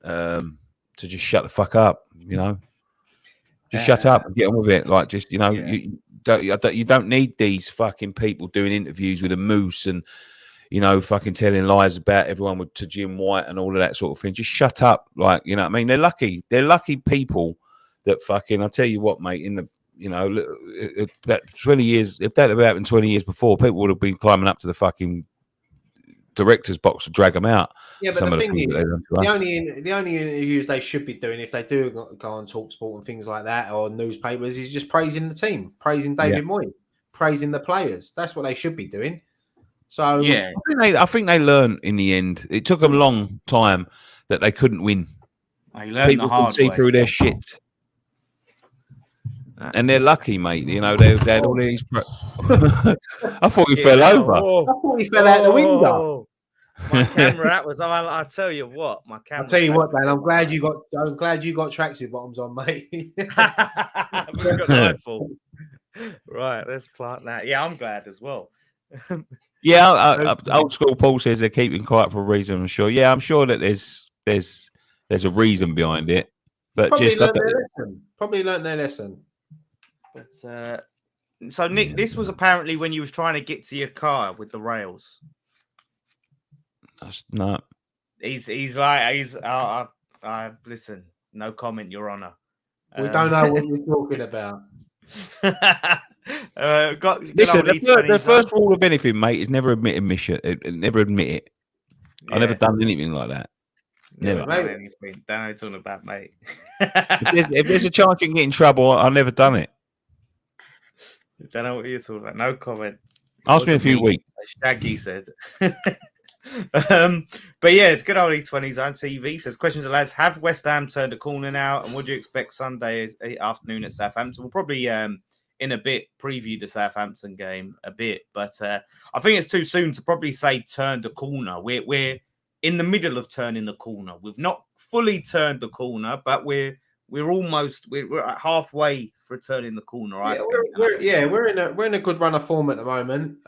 to just shut the fuck up. You know, just shut up and get on with it. Like, just, you know, you don't need these fucking people doing interviews with a moose and, you know, fucking telling lies about everyone to Jim White and all of that sort of thing. Just shut up. Like, you know what I mean? They're lucky people that fucking, I'll tell you what, mate, in the, you know, that 20 years, if that had happened 20 years before, people would have been climbing up to the fucking director's box to drag them out. Yeah, but the thing is, the only interviews they should be doing, if they do go on TalkSport and things like that, or newspapers, is just praising the team, praising David Moyes, praising the players. That's what they should be doing. So yeah, I think they learned in the end. It took them a long time that they couldn't win. People could see through their shit. And they're lucky, mate. You know, they had all these. I thought you fell over. I thought you fell out the window. My camera, that was. I'll tell you what. My camera. I'll tell you what, Dan. I'm glad you got tracksuit bottoms on, mate. We've got nightfall. Right, let's plant that. Yeah, I'm glad as well. Yeah, old school Paul says they're keeping quiet for a reason. I'm sure. Yeah, I'm sure that there's a reason behind it. But Probably just learned their lesson. Probably learned their lesson. But so Nick, this was apparently when you was trying to get to your car with the rails. No. He's listen, no comment, Your Honour. We don't know what you're talking about. Listen, the first rule of anything, mate, is never admit admission. Never admit it. Yeah. I've never done anything like that. Never done anything. Don't know what you're talking about, mate. if there's a chance you can get in trouble, I've never done it. Don't know what you're talking about. No comment. Ask me in a few weeks. Shaggy said. But yeah, it's good old E20s on TV. Says, questions of lads, have West Ham turned a corner now? And what do you expect Sunday afternoon at Southampton? We'll probably in a bit preview the Southampton game a bit, but I think it's too soon to probably say turned a corner. We're in the middle of turning the corner. We've not fully turned the corner, but we're at halfway for turning the corner. We're in a good run of form at the moment.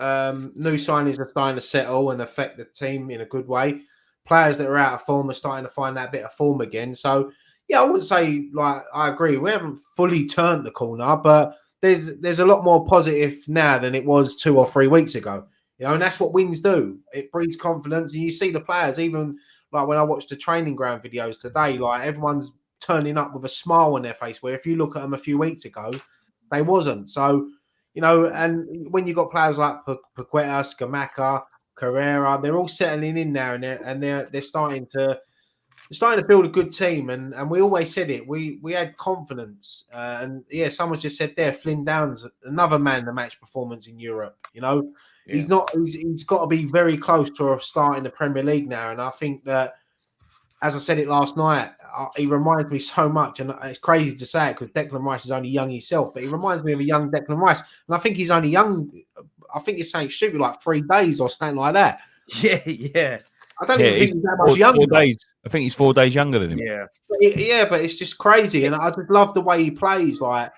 New signings are starting to settle and affect the team in a good way. Players that are out of form are starting to find that bit of form again. So yeah, I wouldn't say I agree. We haven't fully turned the corner, but there's a lot more positive now than it was 2 or 3 weeks ago. And that's what wins do. It breeds confidence, and you see the players. Even like when I watched the training ground videos today, like everyone's turning up with a smile on their face, where if you look at them a few weeks ago, they wasn't. So, and when you got players like Paqueta, Scamacca, Carrera, they're all settling in now, and they're starting to build a good team. And we always said it. We had confidence. And yeah, someone's just said there, Flynn Downs, another man the match performance in Europe. He's got to be very close to a start in the Premier League now. And I think that, as I said it last night, he reminds me so much, and it's crazy to say it because Declan Rice is only young himself, but he reminds me of a young Declan Rice. And I think he's only young. I think he's saying stupid, like 3 days or something like that. Yeah. I don't even think he's that much younger. 4 days. I think he's 4 days younger than him. Yeah, but it's just crazy, and I just love the way he plays. Like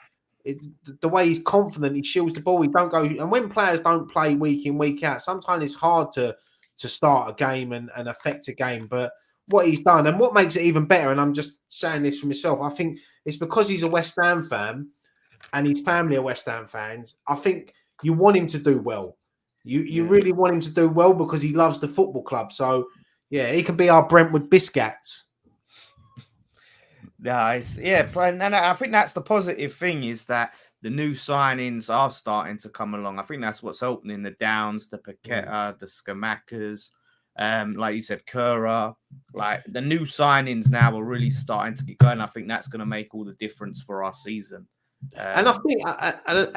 the way he's confident, he shields the ball. He don't go. And when players don't play week in, week out, sometimes it's hard to start a game and affect a game. But what he's done, and what makes it even better, and I'm just saying this for myself, I think it's because he's a West Ham fan and his family are West Ham fans. I think you want him to do well. You really want him to do well because he loves the football club. So yeah, he can be our Brentwood Biscuits. Nice. Yeah, and I think that's the positive thing, is that the new signings are starting to come along. I think that's what's opening the Downs, the Paqueta, the Scamacas, like you said, Kura. Like the new signings now are really starting to get going. I think that's going to make all the difference for our season. And I think,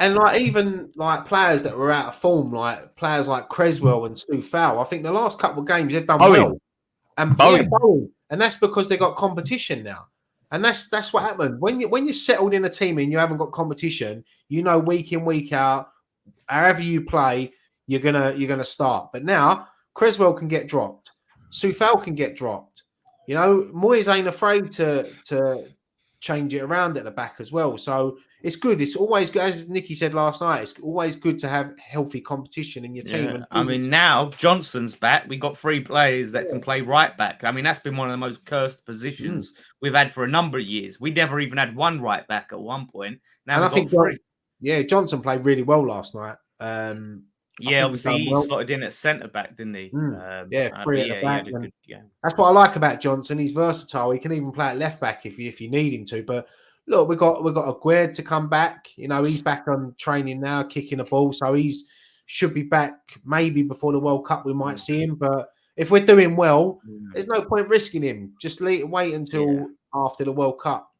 and like even like players that were out of form, like players like Creswell and Stu Fowl, I think the last couple of games they've done well. And Bowen. And that's because they got competition now. And that's what happened. When you're settled in a team and you haven't got competition, week in, week out, however you play, you're gonna start. But now Creswell can get dropped, Soufal can get dropped. Moyes ain't afraid to change it around at the back as well. So it's good. It's always good, as Nicky said last night. It's always good to have healthy competition in your team. Yeah. I mean, now Johnson's back. We got 3 players that can play right back. I mean, that's been one of the most cursed positions we've had for a number of years. We never even had 1 right back at one point. Now we've got 3. Johnson played really well last night. Obviously he slotted in at centre back, didn't he? 3 at the back. Yeah. That's what I like about Johnson. He's versatile. He can even play at left back if you need him to. But look, we got Aguerd to come back. He's back on training now, kicking the ball, so he's should be back maybe before the World Cup. We might see him, but if we're doing well, there's no point risking him. Just wait until after the World Cup.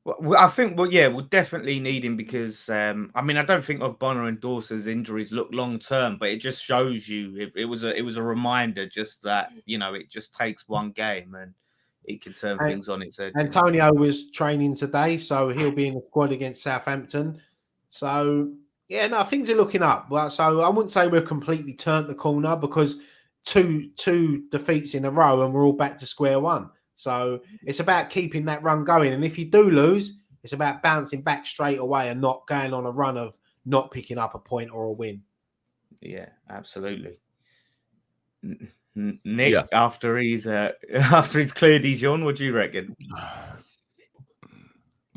Well, I think, we'll definitely need him because, I don't think Ogbonna and Dawson's injuries look long term, but it just shows you it was a reminder just that it just takes one game and it can turn things on its head. Antonio was training today, so he'll be in the squad against Southampton. So things are looking up. Well, so I wouldn't say we've completely turned the corner because two defeats in a row and we're all back to square one. So it's about keeping that run going. And if you do lose, it's about bouncing back straight away and not going on a run of not picking up a point or a win. Yeah, absolutely. Nick, after he's cleared his yawn, what do you reckon?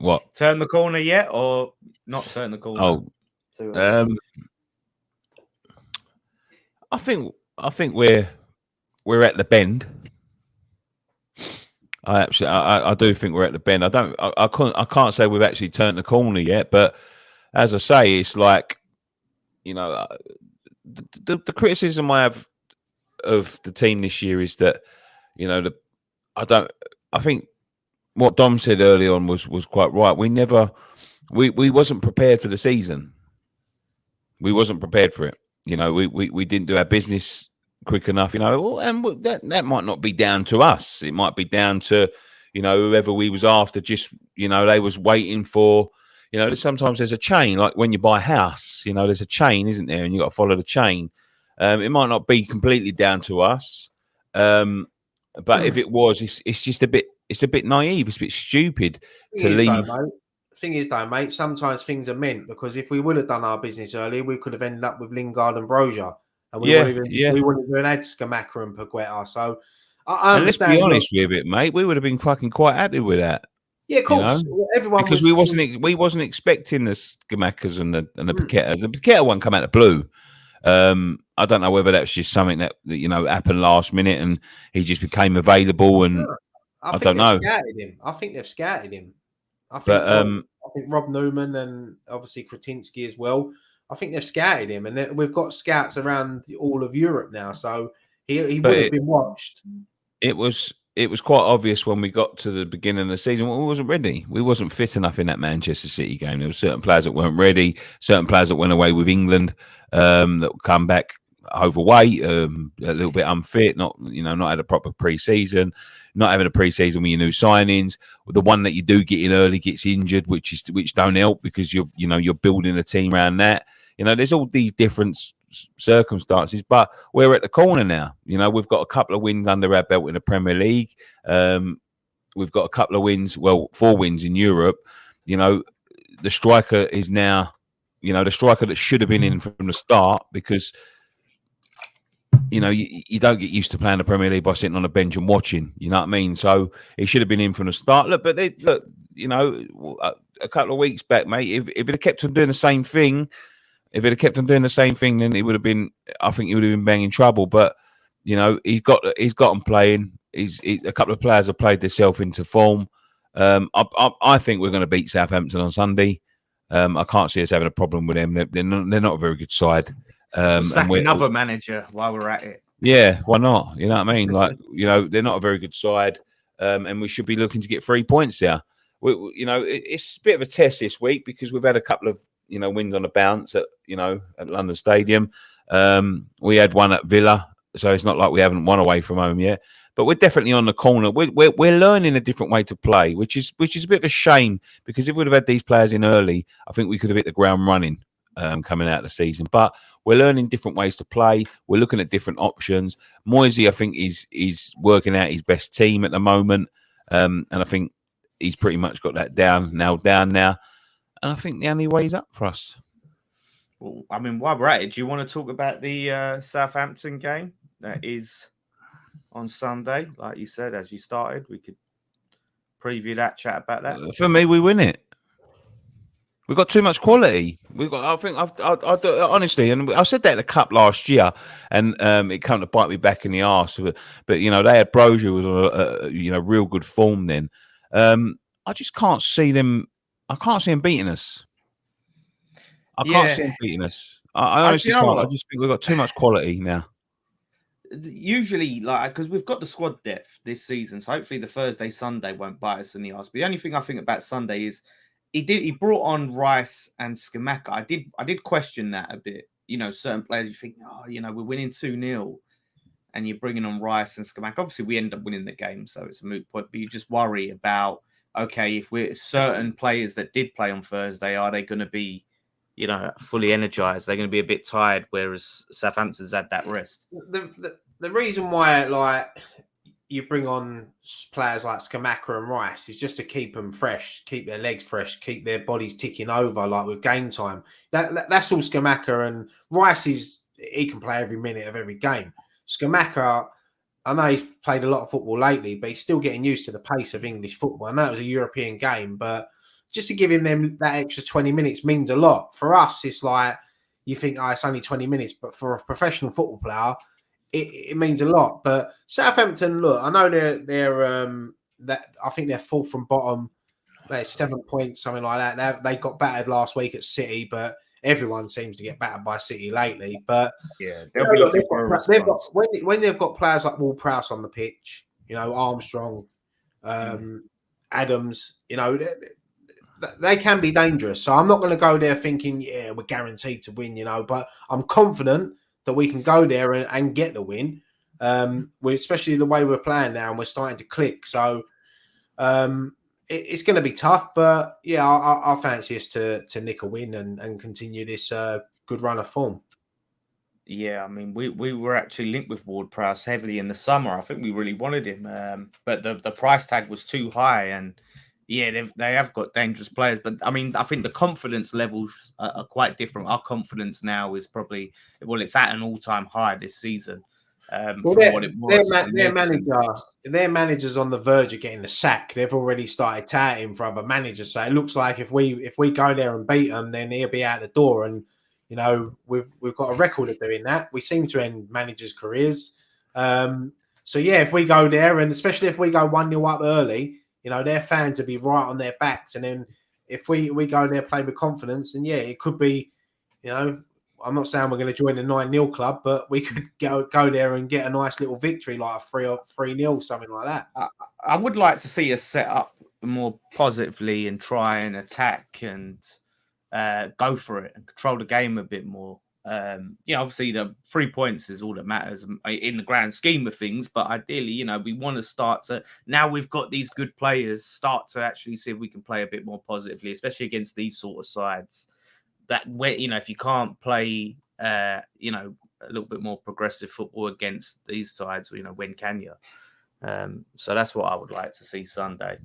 What? Turn the corner yet, or not turn the corner? Oh, I think we're at the bend. I do think we're at the bend. I can't say we've actually turned the corner yet, but as I say, it's like, the criticism I have of the team this year is that, I think what Dom said early on was quite right. We wasn't prepared for the season. We wasn't prepared for it. We didn't do our business quick enough, and that might not be down to us. It might be down to, whoever we was after. Just, they was waiting for, sometimes there's a chain, like when you buy a house, there's a chain, isn't there? And you got to follow the chain. It might not be completely down to us. But if it was, it's just a bit naive. It's a bit stupid to leave. Thing is, though, mate, sometimes things are meant, because if we would have done our business earlier, we could have ended up with Lingard and Brozier, and we wouldn't have had Scamacca and Paqueta. So I understand. And let's be honest with it, mate. We would have been fucking quite happy with that. Yeah, of course. Everyone, because we wasn't expecting the Scamaccas and the Paqueta. The Paqueta one come out of the blue. I don't know whether that's just something that happened last minute and he just became available, and I don't know. I think they've scouted him. I think Rob Newman and obviously Kretinsky as well. I think they've scouted him, and we've got scouts around all of Europe now, so he would have been watched. It was quite obvious when we got to the beginning of the season. We wasn't ready. We wasn't fit enough in that Manchester City game. There were certain players that weren't ready. Certain players that went away with England that would come back overweight, a little bit unfit, not had a proper pre-season. Not having a pre-season with your new signings, the one that you do get in early gets injured, which don't help, because you're building a team around that. There's all these different circumstances, but we're at the corner now. We've got a couple of wins under our belt in the Premier League. We've got a couple of wins, 4 wins in Europe. The striker is now, the striker that should have been in from the start, because you don't get used to playing the Premier League by sitting on a bench and watching. You know what I mean? So he should have been in from the start. Look, but a couple of weeks back, mate, if it had kept on doing the same thing, then it would have been. I think he would have been banging trouble. But he's got them playing. A couple of players have played themselves into form. I think we're going to beat Southampton on Sunday. I can't see us having a problem with them. They're not a very good side. Sack another manager while we're at it. Yeah, why not? You know what I mean? Like, they're not a very good side, and we should be looking to get 3 points there. It's a bit of a test this week, because we've had a couple of wins on the bounce at London Stadium. We had one at Villa, so it's not like we haven't won away from home yet. But we're definitely on the corner. We're learning a different way to play, which is a bit of a shame, because if we'd have had these players in early, I think we could have hit the ground running coming out of the season. But we're learning different ways to play. We're looking at different options. Moisey, I think, is working out his best team at the moment, and I think he's pretty much got that nailed down now. And I think the only way is up for us. Well, I mean, while we're at it, do you want to talk about the Southampton game that is on Sunday? Like you said, as you started, we could preview that, chat about that. For me, we win it. We've got too much quality. Honestly, and I said that in the cup last year, and it came to bite me back in the arse. But they had Brozier was on a real good form then. I just can't see them. I can't see them beating us. I can't see them beating us. I honestly can't. I just think we've got too much quality now. Usually, because we've got the squad depth this season, so hopefully the Thursday, Sunday won't bite us in the arse. But the only thing I think about Sunday is he brought on Rice and Scamacca. I did question that a bit. Certain players, you think, we're winning 2-0, and you're bringing on Rice and Scamacca. Obviously, we end up winning the game, so it's a moot point. But you just worry about, okay, if we're certain players that did play on Thursday, are they going to be, fully energized? They're going to be a bit tired, whereas Southampton's had that rest. The reason why, you bring on players like Scamacca and Rice is just to keep them fresh, keep their legs fresh, keep their bodies ticking over, like with game time. That's all Scamacca. And Rice he can play every minute of every game. Scamacca, I know he's played a lot of football lately, but he's still getting used to the pace of English football. I know it was a European game, but just to give him that extra 20 minutes means a lot. For us, it's like you think, it's only 20 minutes, but for a professional football player, it means a lot. But Southampton, look, I know I think they're fourth from bottom. They're 7 points, something like that. They got battered last week at City, but everyone seems to get battered by City lately. But yeah, they'll be looking for a response. When they've got players like Ward-Prowse on the pitch, Armstrong, Adams, they can be dangerous. So I'm not going to go there thinking, we're guaranteed to win, but I'm confident that we can go there and get the win. Especially the way we're playing now, and we're starting to click. So it's going to be tough, but I fancy us to nick a win and continue this good run of form. Yeah, I mean, we were actually linked with Ward-Prowse heavily in the summer. I think we really wanted him, but the price tag was too high, and they have got dangerous players. But I mean, I think the confidence levels are quite different. Our confidence now is probably it's at an all-time high this season. From what it was. Their manager's on the verge of getting the sack. They've already started touting for other managers. So it looks like if we go there and beat them, then he'll be out the door. And we've got a record of doing that. We seem to end managers' careers. If we go there, and especially if we go 1-0 up early, their fans will be right on their backs. And then if we go there, play with confidence, then it could be, I'm not saying we're going to join the 9-0 club, but we could go there and get a nice little victory, like a 3-0, something like that. I would like to see us set up more positively and try and attack and go for it and control the game a bit more. Obviously the 3 points is all that matters in the grand scheme of things, but ideally, we want to start to, now we've got these good players, start to actually see if we can play a bit more positively, especially against these sort of sides. That way, if you can't play, a little bit more progressive football against these sides, when can you? So that's what I would like to see Sunday.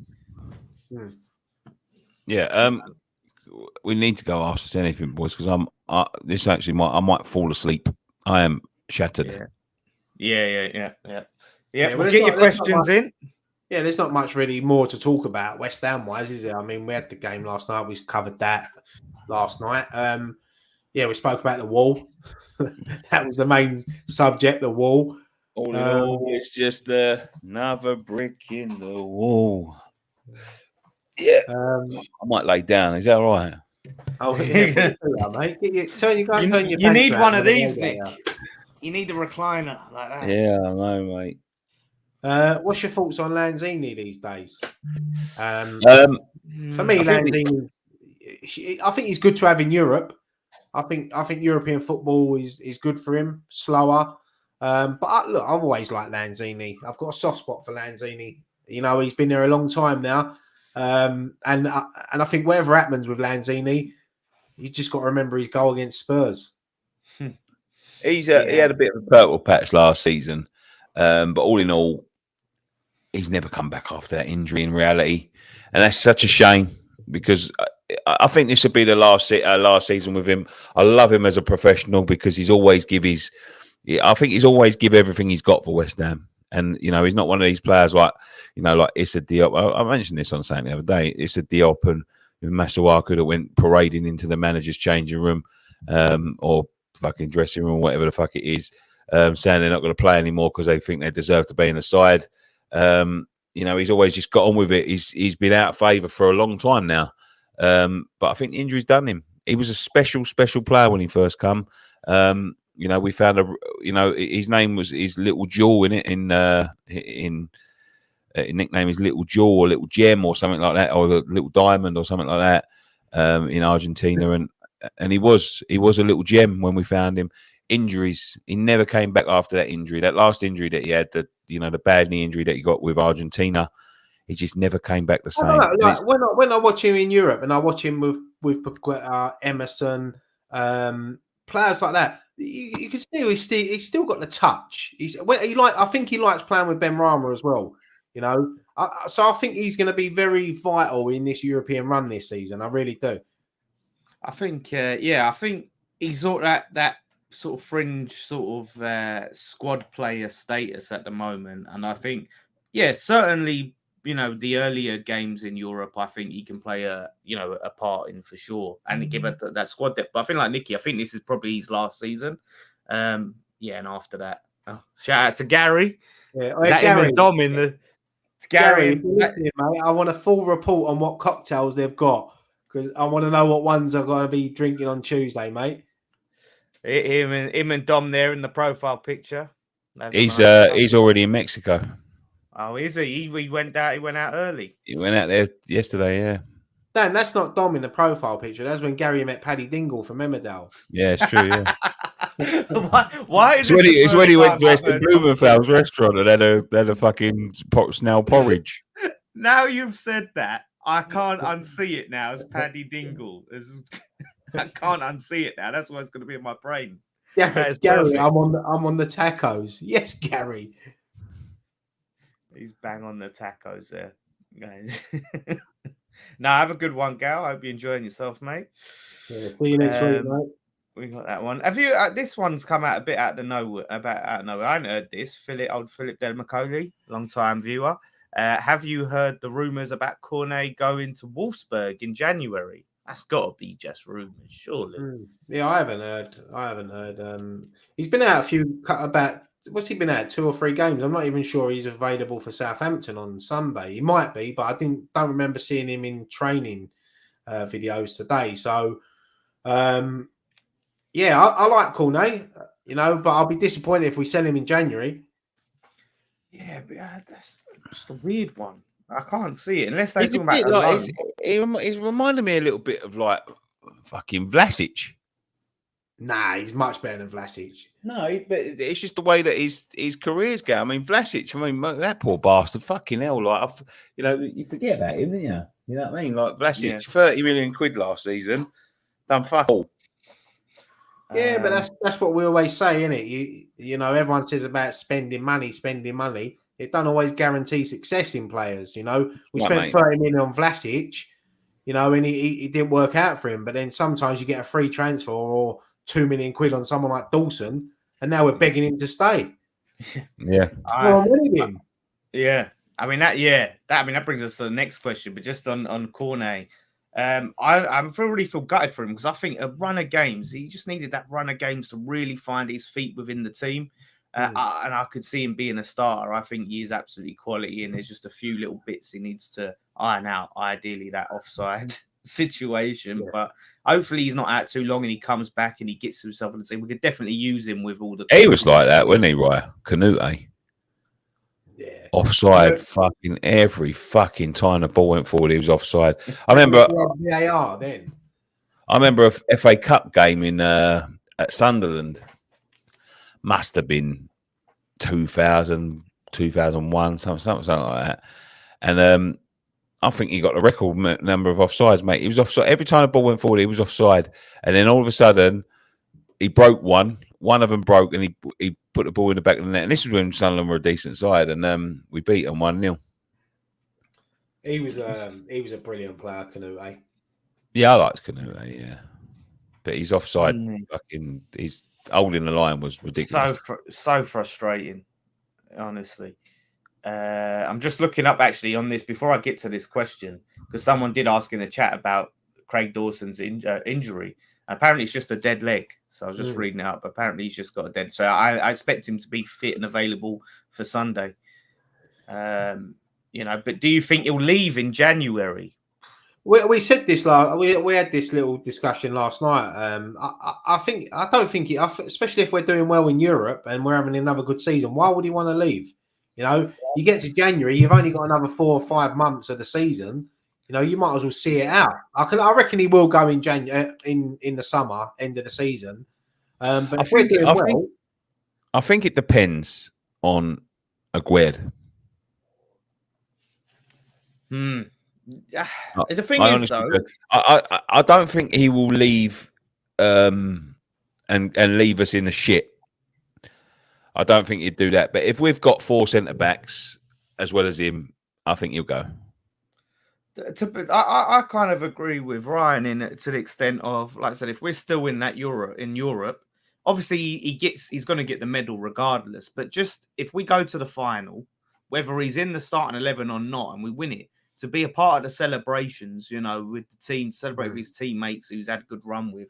Yeah, we need to go ask us anything, boys, because I might fall asleep. I am shattered. Yeah. We'll get your questions in. Yeah, there's not much really more to talk about West Ham wise, is there? I mean, we had the game last night. We covered that last night. We spoke about the wall. That was the main subject, the wall. All in all, it's just another brick in the wall. Yeah, I might lay down. Is that all right? Oh, yeah, mate. Turn your you need one of these, Nick. You need a recliner like that. Yeah, I know, mate. What's your thoughts on Lanzini these days? For me, Lanzini, I think he's good to have in Europe. I think European football is good for him. Slower, but I've always liked Lanzini. I've got a soft spot for Lanzini. He's been there a long time now, and I think whatever happens with Lanzini, you just got to remember his goal against Spurs. He had a bit of a purple patch last season, but all in all, he's never come back after that injury in reality, and that's such a shame because I think this will be the last season with him. I love him as a professional because he's always give everything he's got for West Ham, and he's not one of these players like Issa Diop. I mentioned this on something the other day. Issa Diop and Masuaku that went parading into the manager's changing room or fucking dressing room, whatever the fuck it is, saying they're not going to play anymore because they think they deserve to be in the side. He's always just got on with it. He's been out of favour for a long time now. But I think the injury's done him. He was a special player when he first come. We found his name was his little jewel in it in nickname is Little Jewel or Little Gem or something like that, or Little Diamond or something like that in Argentina, and he was a little gem when we found him. Injuries, he never came back after that injury. That last injury that he had, the bad knee injury that he got with Argentina, he just never came back the same. When I watch him in Europe and I watch him with Emerson, players like that, you can see he's still got the touch. I think he likes playing with Ben Rama as well. So I think he's going to be very vital in this European run this season. I really do. I think, I think he's that sort of fringe sort of squad player status at the moment, and I think, certainly the earlier games in Europe, I think he can play a part in for sure, and give it that squad depth. But I think like Nicky, I think this is probably his last season. And after that, shout out to Gary. Yeah, Is that Gary, him and Dom in the Gary, Gary? mate, I want a full report on what cocktails they've got because I want to know what ones are going to be drinking on Tuesday, mate. Him and Dom there in the profile picture. He's already in Mexico. Oh, is he? He went out. He went out early. He went out there yesterday. Yeah. Dan, that's not Dom in the profile picture. That's when Gary met Paddy Dingle from Emmerdale. Yeah, it's true. Yeah. Why is it's when he went to Western Blumenfeld's restaurant and had a fucking snail porridge. Now you've said that, I can't unsee it now as Paddy Dingle. I can't unsee it now. That's why it's going to be in my brain. Yeah, Gary, I'm on the tacos. Yes, Gary. He's bang on the tacos there, guys. Now, have a good one, Gal. I hope you're enjoying yourself, mate. Yeah, see you next week, mate. We got that one. Have you? This one's come out a bit out of nowhere. I hadn't heard this. Philip Del Macaulay, long-time viewer. Have you heard the rumours about Cornet going to Wolfsburg in January? That's got to be just rumours, surely. Yeah, I haven't heard. He's been out what's he been at? 2 or 3 games. I'm not even sure he's available for Southampton on Sunday. He might be, but I don't remember seeing him in training videos today. So, yeah, I like Cornet, but I'll be disappointed if we sell him in January. Yeah, but that's just a weird one. I can't see it unless they're talking about he's reminding me a little bit of like fucking Vlasic. Nah, he's much better than Vlasic. No, but it's just the way that his career's going. I mean, Vlasic. I mean, that poor bastard. Fucking hell! Like, you forget about him, didn't you? You know what I mean? Like Vlasic, 30 million quid last season, done fuck all. Yeah, but that's what we always say, isn't it? You know, everyone says about spending money. It don't always guarantee success in players. We spent 30 million on Vlasic, and he didn't work out for him. But then sometimes you get a free transfer or 2 million quid on someone like Dawson, and now we're begging him to stay. Yeah. Yeah. I mean that brings us to the next question, but just on Cornet. I really feel gutted for him because I think a run of games, he just needed that run of games to really find his feet within the team. And I could see him being a starter. I think he is absolutely quality, and there's just a few little bits he needs to iron out. Ideally, that offside situation, but hopefully he's not out too long and he comes back and he gets himself on the team. We could definitely use him with all the. He was like that, wasn't he, Ryan? Canute. Yeah. Offside, fucking every fucking time the ball went forward, he was offside. I remember VAR then. I remember a FA Cup game in at Sunderland. Must have been 2000, 2001, something like that. And I think he got the record number of offsides, mate. He was offside every time the ball went forward. He was offside, and then all of a sudden, he broke one. One of them broke, and he put the ball in the back of the net. And this was when Sunderland were a decent side, and we beat them 1-0. He was a brilliant player, Canute. Yeah, I liked Canute. Yeah, but he's offside. Fucking, he's holding the line was ridiculous. So frustrating, honestly. I'm just looking up actually on this before I get to this question because someone did ask in the chat about Craig Dawson's injury. Apparently, it's just a dead leg. So I was just reading it up. Apparently, he's just got a dead. So I expect him to be fit and available for Sunday. But do you think he'll leave in January? We said this we had this little discussion last night. I don't think especially if we're doing well in Europe and we're having another good season. Why would he want to leave? You get to January, you've only got another 4 or 5 months of the season. You might as well see it out. I reckon he will go in January, in the summer, end of the season. But I think it depends on Aguerd. The thing is, though, I don't think he will leave and leave us in the shit. I don't think he'd do that. But if we've got 4 centre backs as well as him, I think he'll go. I kind of agree with Ryan to the extent of, like I said, if we're still in Europe, obviously he's going to get the medal regardless. But just if we go to the final whether he's in the starting 11 or not, and we win it, to be a part of the celebrations, you know, with the team, celebrate with his teammates who's had a good run with,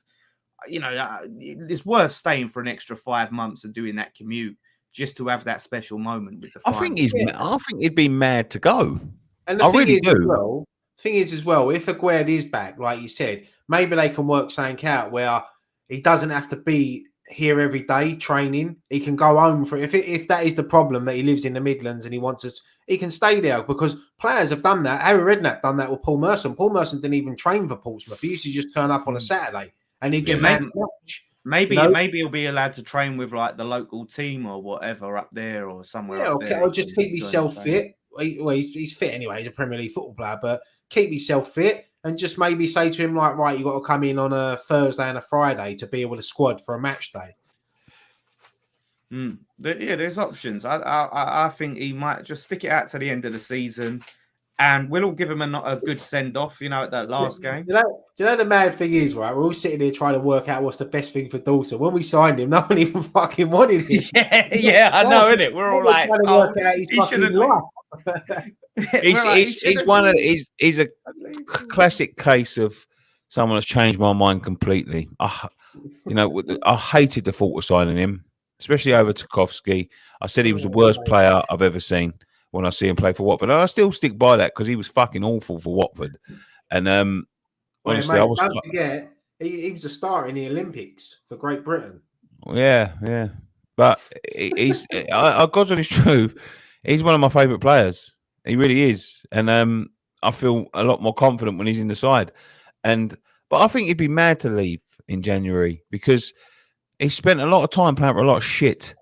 you know, it's worth staying for an extra 5 months and doing that commute just to have that special moment with the final. I think he'd be mad to go. And the thing is as well, if Aguerd is back, like you said, maybe they can work something out where he doesn't have to be here every day training. He can go home for if that is the problem, that he lives in the Midlands and he wants us, he can stay there, because players have done that. Harry Redknapp done that with Paul Merson. Paul Merson didn't even train for Portsmouth. He used to just turn up on a Saturday and he'd get mad much. Maybe he'll be allowed to train with like the local team or whatever up there or somewhere. Yeah, up there. Or just keep himself fit. He's fit anyway. He's a Premier League football player, but keep himself fit and just maybe say to him like, right, you got to come in on a Thursday and a Friday to be with the squad for a match day. There's options. I think he might just stick it out to the end of the season. And we'll all give him a good send-off, you know, at that last game. Do you know the mad thing is, right? We're all sitting here trying to work out what's the best thing for Dawson. When we signed him, no one even fucking wanted him. I know, innit? We're all like, he should have life. He's a classic case of someone that's changed my mind completely. I hated the thought of signing him, especially over Tarkowski. I said he was the worst player I've ever seen when I see him play for Watford. And I still stick by that because he was fucking awful for Watford. And honestly, don't forget, he was a star in the Olympics for Great Britain. Yeah. But I God's honest truth, he's one of my favourite players. He really is. And I feel a lot more confident when he's in the side. But I think he'd be mad to leave in January because he spent a lot of time playing for a lot of shit.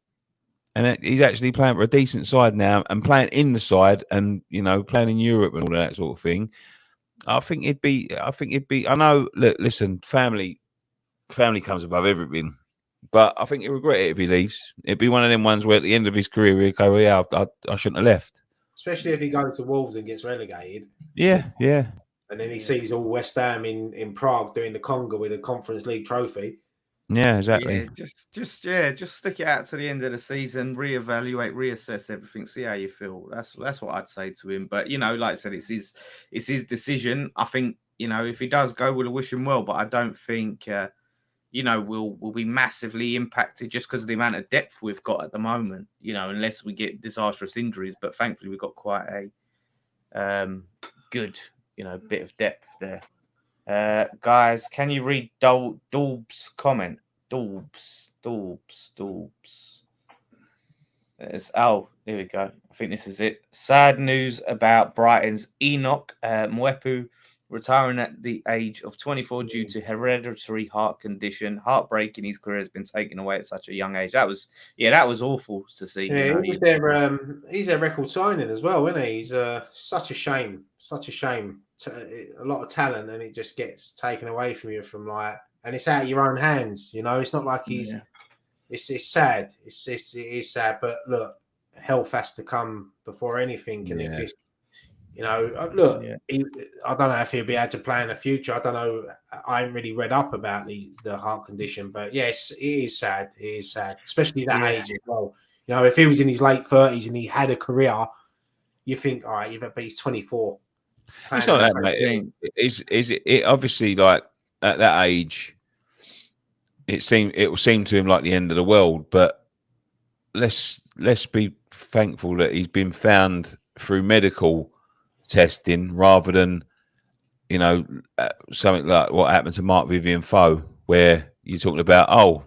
And he's actually playing for a decent side now and playing in the side and, you know, playing in Europe and all that sort of thing. I think it'd be, I know, look, listen, family comes above everything. But I think he'll regret it if he leaves. It'd be one of them ones where at the end of his career, he'll go, yeah, I shouldn't have left. Especially if he goes to Wolves and gets relegated. Yeah. And then he sees all West Ham in Prague doing the conga with a Conference League trophy. Yeah, exactly. Yeah, just stick it out to the end of the season, reevaluate, reassess everything, see how you feel. That's what I'd say to him. But you know, like I said, it's his decision. I think, you know, if he does go, we'll wish him well. But I don't think you know, we'll be massively impacted just because of the amount of depth we've got at the moment. You know, unless we get disastrous injuries. But thankfully, we've got quite a good, you know, bit of depth there. Guys, can you read Daub's comment? Daub's. Here we go. I think this is it. Sad news about Brighton's Enoch Mwepu retiring at the age of 24 due to hereditary heart condition. Heartbreaking, his career has been taken away at such a young age. That was awful to see. Yeah, he's their record signing as well, isn't he? He's such a shame. A lot of talent, and it just gets taken away from you and it's out of your own hands. You know, it's not like he's. Yeah. It's sad. It is sad. But look, health has to come before anything. And if it's, you know, look, I don't know if he'll be able to play in the future. I don't know. I haven't really read up about the heart condition, but yes, it is sad. It is sad, especially that age as well. You know, if he was in his late 30s and he had a career, you think, all right, but he's 24. It's not that, mate. It obviously, like at that age, it will seem to him like the end of the world. But let's be thankful that he's been found through medical testing rather than, you know, something like what happened to Mark Vivian Foe, where you're talking about,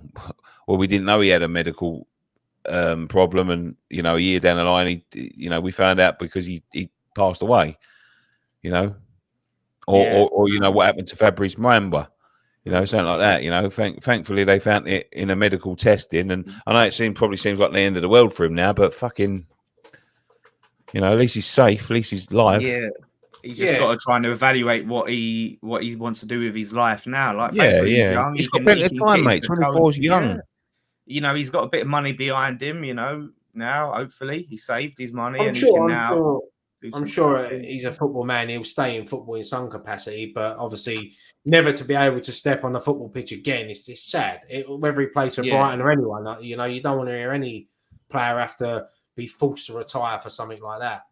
we didn't know he had a medical problem, and you know, a year down the line, we found out because he passed away. You know, or you know what happened to Fabrice Mwamba, you know, something like that. You know, thankfully they found it in a medical testing, and I know it probably seems like the end of the world for him now, but fucking, you know, at least he's safe, at least he's alive. Yeah, he's just got to try and evaluate what he wants to do with his life now. Like, he's got plenty of time, mate. 24 is young. Yeah. You know, he's got a bit of money behind him. You know, now hopefully he saved his money I'm sure he's a football man. He'll stay in football in some capacity, but obviously never to be able to step on the football pitch again. It's sad. Whether he plays for Brighton or anyone, you know, you don't want to hear any player have to be forced to retire for something like that.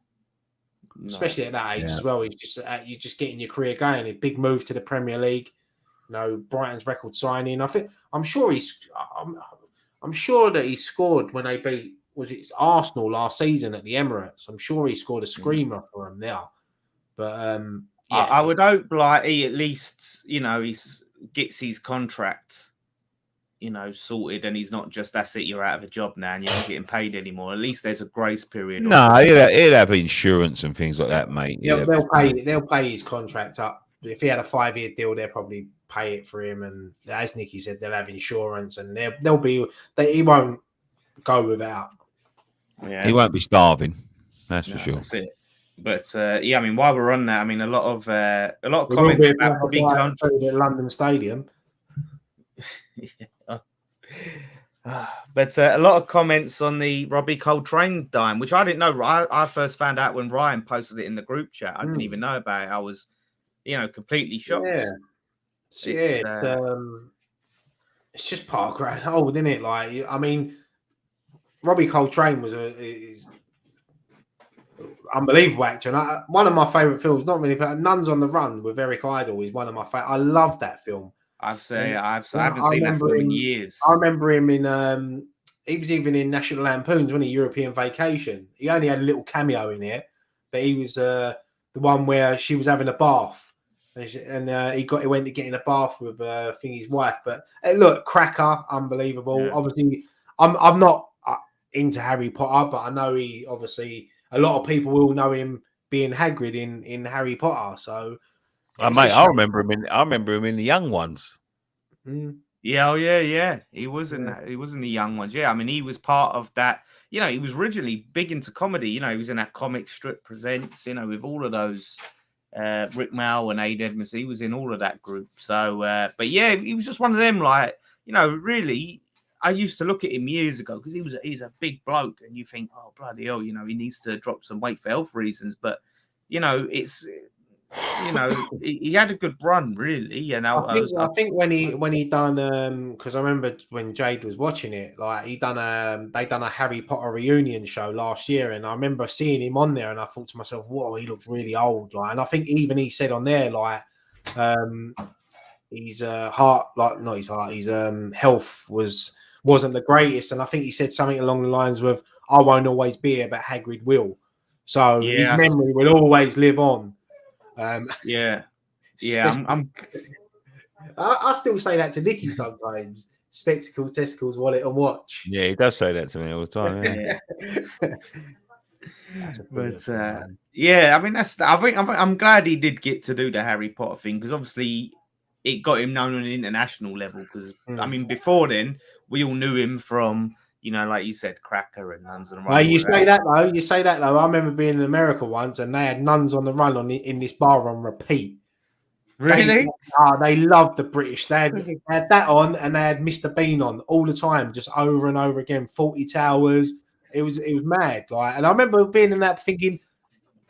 No. Especially at that age as well. He's just you're just getting your career going. A big move to the Premier League. You know, Brighton's record signing. I'm sure that he scored when they beat, was it Arsenal last season at the Emirates? I'm sure he scored a screamer for him there. But I would hope like he at least, you know, he gets his contract, you know, sorted, and he's not just, that's it, you're out of a job now and you're not getting paid anymore. At least there's a grace period. No, he'll have insurance and things like that, mate. They'll pay his contract up. If he had a 5-year deal, they'll probably pay it for him. And as Nicky said, they'll have insurance, and he won't go without. Yeah, he won't be starving. That's for sure. That's it. But I mean, while we're on that, I mean, a lot of comments about Robbie Coltrane at London Stadium. But a lot of comments on the Robbie Coltrane dime, which I didn't know. I first found out when Ryan posted it in the group chat. I didn't even know about it. I was, you know, completely shocked. It's just part of growing old, isn't it? Like, I mean, Robbie Coltrane is unbelievable actor. And one of my favourite films, not really, but Nuns on the Run with Eric Idle is one of my favourite. I love that film. I haven't seen that film in years. I remember him in he was even in National Lampoon's, wasn't he? European Vacation. He only had a little cameo in it, but he was the one where she was having a bath, and he went to get in a bath with his wife. But look, cracker, unbelievable. Yeah. Obviously, I'm not into Harry Potter, but I know he obviously, a lot of people will know him being Hagrid in Harry Potter. So. Mate, I remember him in the Young Ones. Yeah. He was in that. He was in the Young Ones. Yeah, I mean, he was part of that. You know, he was originally big into comedy. You know, he was in that Comic Strip Presents. You know, with all of those Rick Mao and Aid Edmonds. He was in all of that group. So, but yeah, he was just one of them. Like, you know, really, I used to look at him years ago because he's a big bloke, and you think, oh bloody hell, you know, he needs to drop some weight for health reasons. But you know, you know, he had a good run, really. You know, I think when he done because I remember when Jade was watching it, like they done a Harry Potter reunion show last year, and I remember seeing him on there, and I thought to myself, whoa, he looks really old. Like, and I think even he said on there, like, his health wasn't the greatest, and I think he said something along the lines of, "I won't always be here, but Hagrid will." So his memory will always live on. I still say that to Nicky sometimes. Spectacles, testicles, wallet, and watch. Yeah, he does say that to me all the time. Yeah. I mean, I'm glad he did get to do the Harry Potter thing, because obviously it got him known on an international level. Because I mean, before then, we all knew him from, you know, like you said, Cracker and Nuns on the Run. You say that though. I remember being in America once, and they had Nuns on the Run in this bar on repeat. Really? They loved the British. They had that on, and they had Mr. Bean on all the time, just over and over again. 40 Towers. It was mad. Like, and I remember being in that thinking,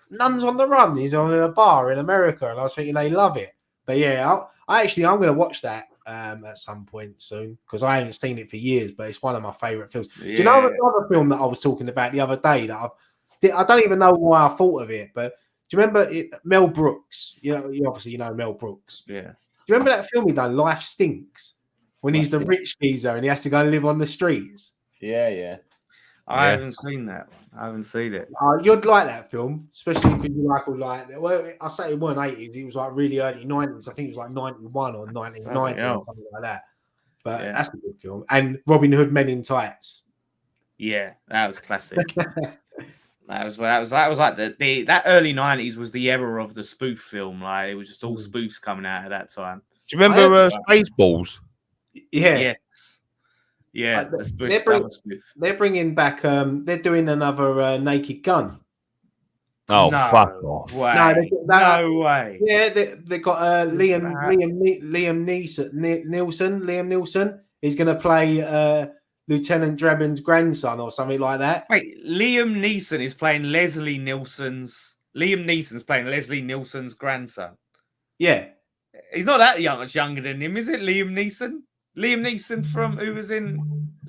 Nuns on the Run is on in a bar in America, and I was thinking they love it. But yeah, I'm going to watch that at some point soon, because I haven't seen it for years, but it's one of my favourite films. Yeah. Do you know another film that I was talking about the other day that I don't even know why I thought of it, but do you remember Mel Brooks? You know Mel Brooks. Yeah. Do you remember that film he done, Life Stinks, when he's the rich geezer and he has to go and live on the streets? Yeah. I haven't seen that. I haven't seen it. You'd like that film, especially because you like all like. Well, I say it weren't 80s. It was like really early 90s. I think it was like 91 or 1990 or something like that. But that's a good film. And Robin Hood Men in Tights. Yeah, that was classic. That was like that early 90s was the era of the spoof film. Like, it was just all spoofs coming out at that time. Do you remember Spaceballs? Yeah. Yes. Yeah, they're bringing back. They're doing another Naked Gun. Oh, no, fuck off! No way. Yeah, they got Liam Neeson. He's going to play Lieutenant Drebin's grandson or something like that. Wait, Liam Neeson is playing Leslie Nielsen's. Liam Neeson's playing Leslie Nielsen's grandson. Yeah, he's not that much younger than him, is it? Liam Neeson. Liam Neeson from who was in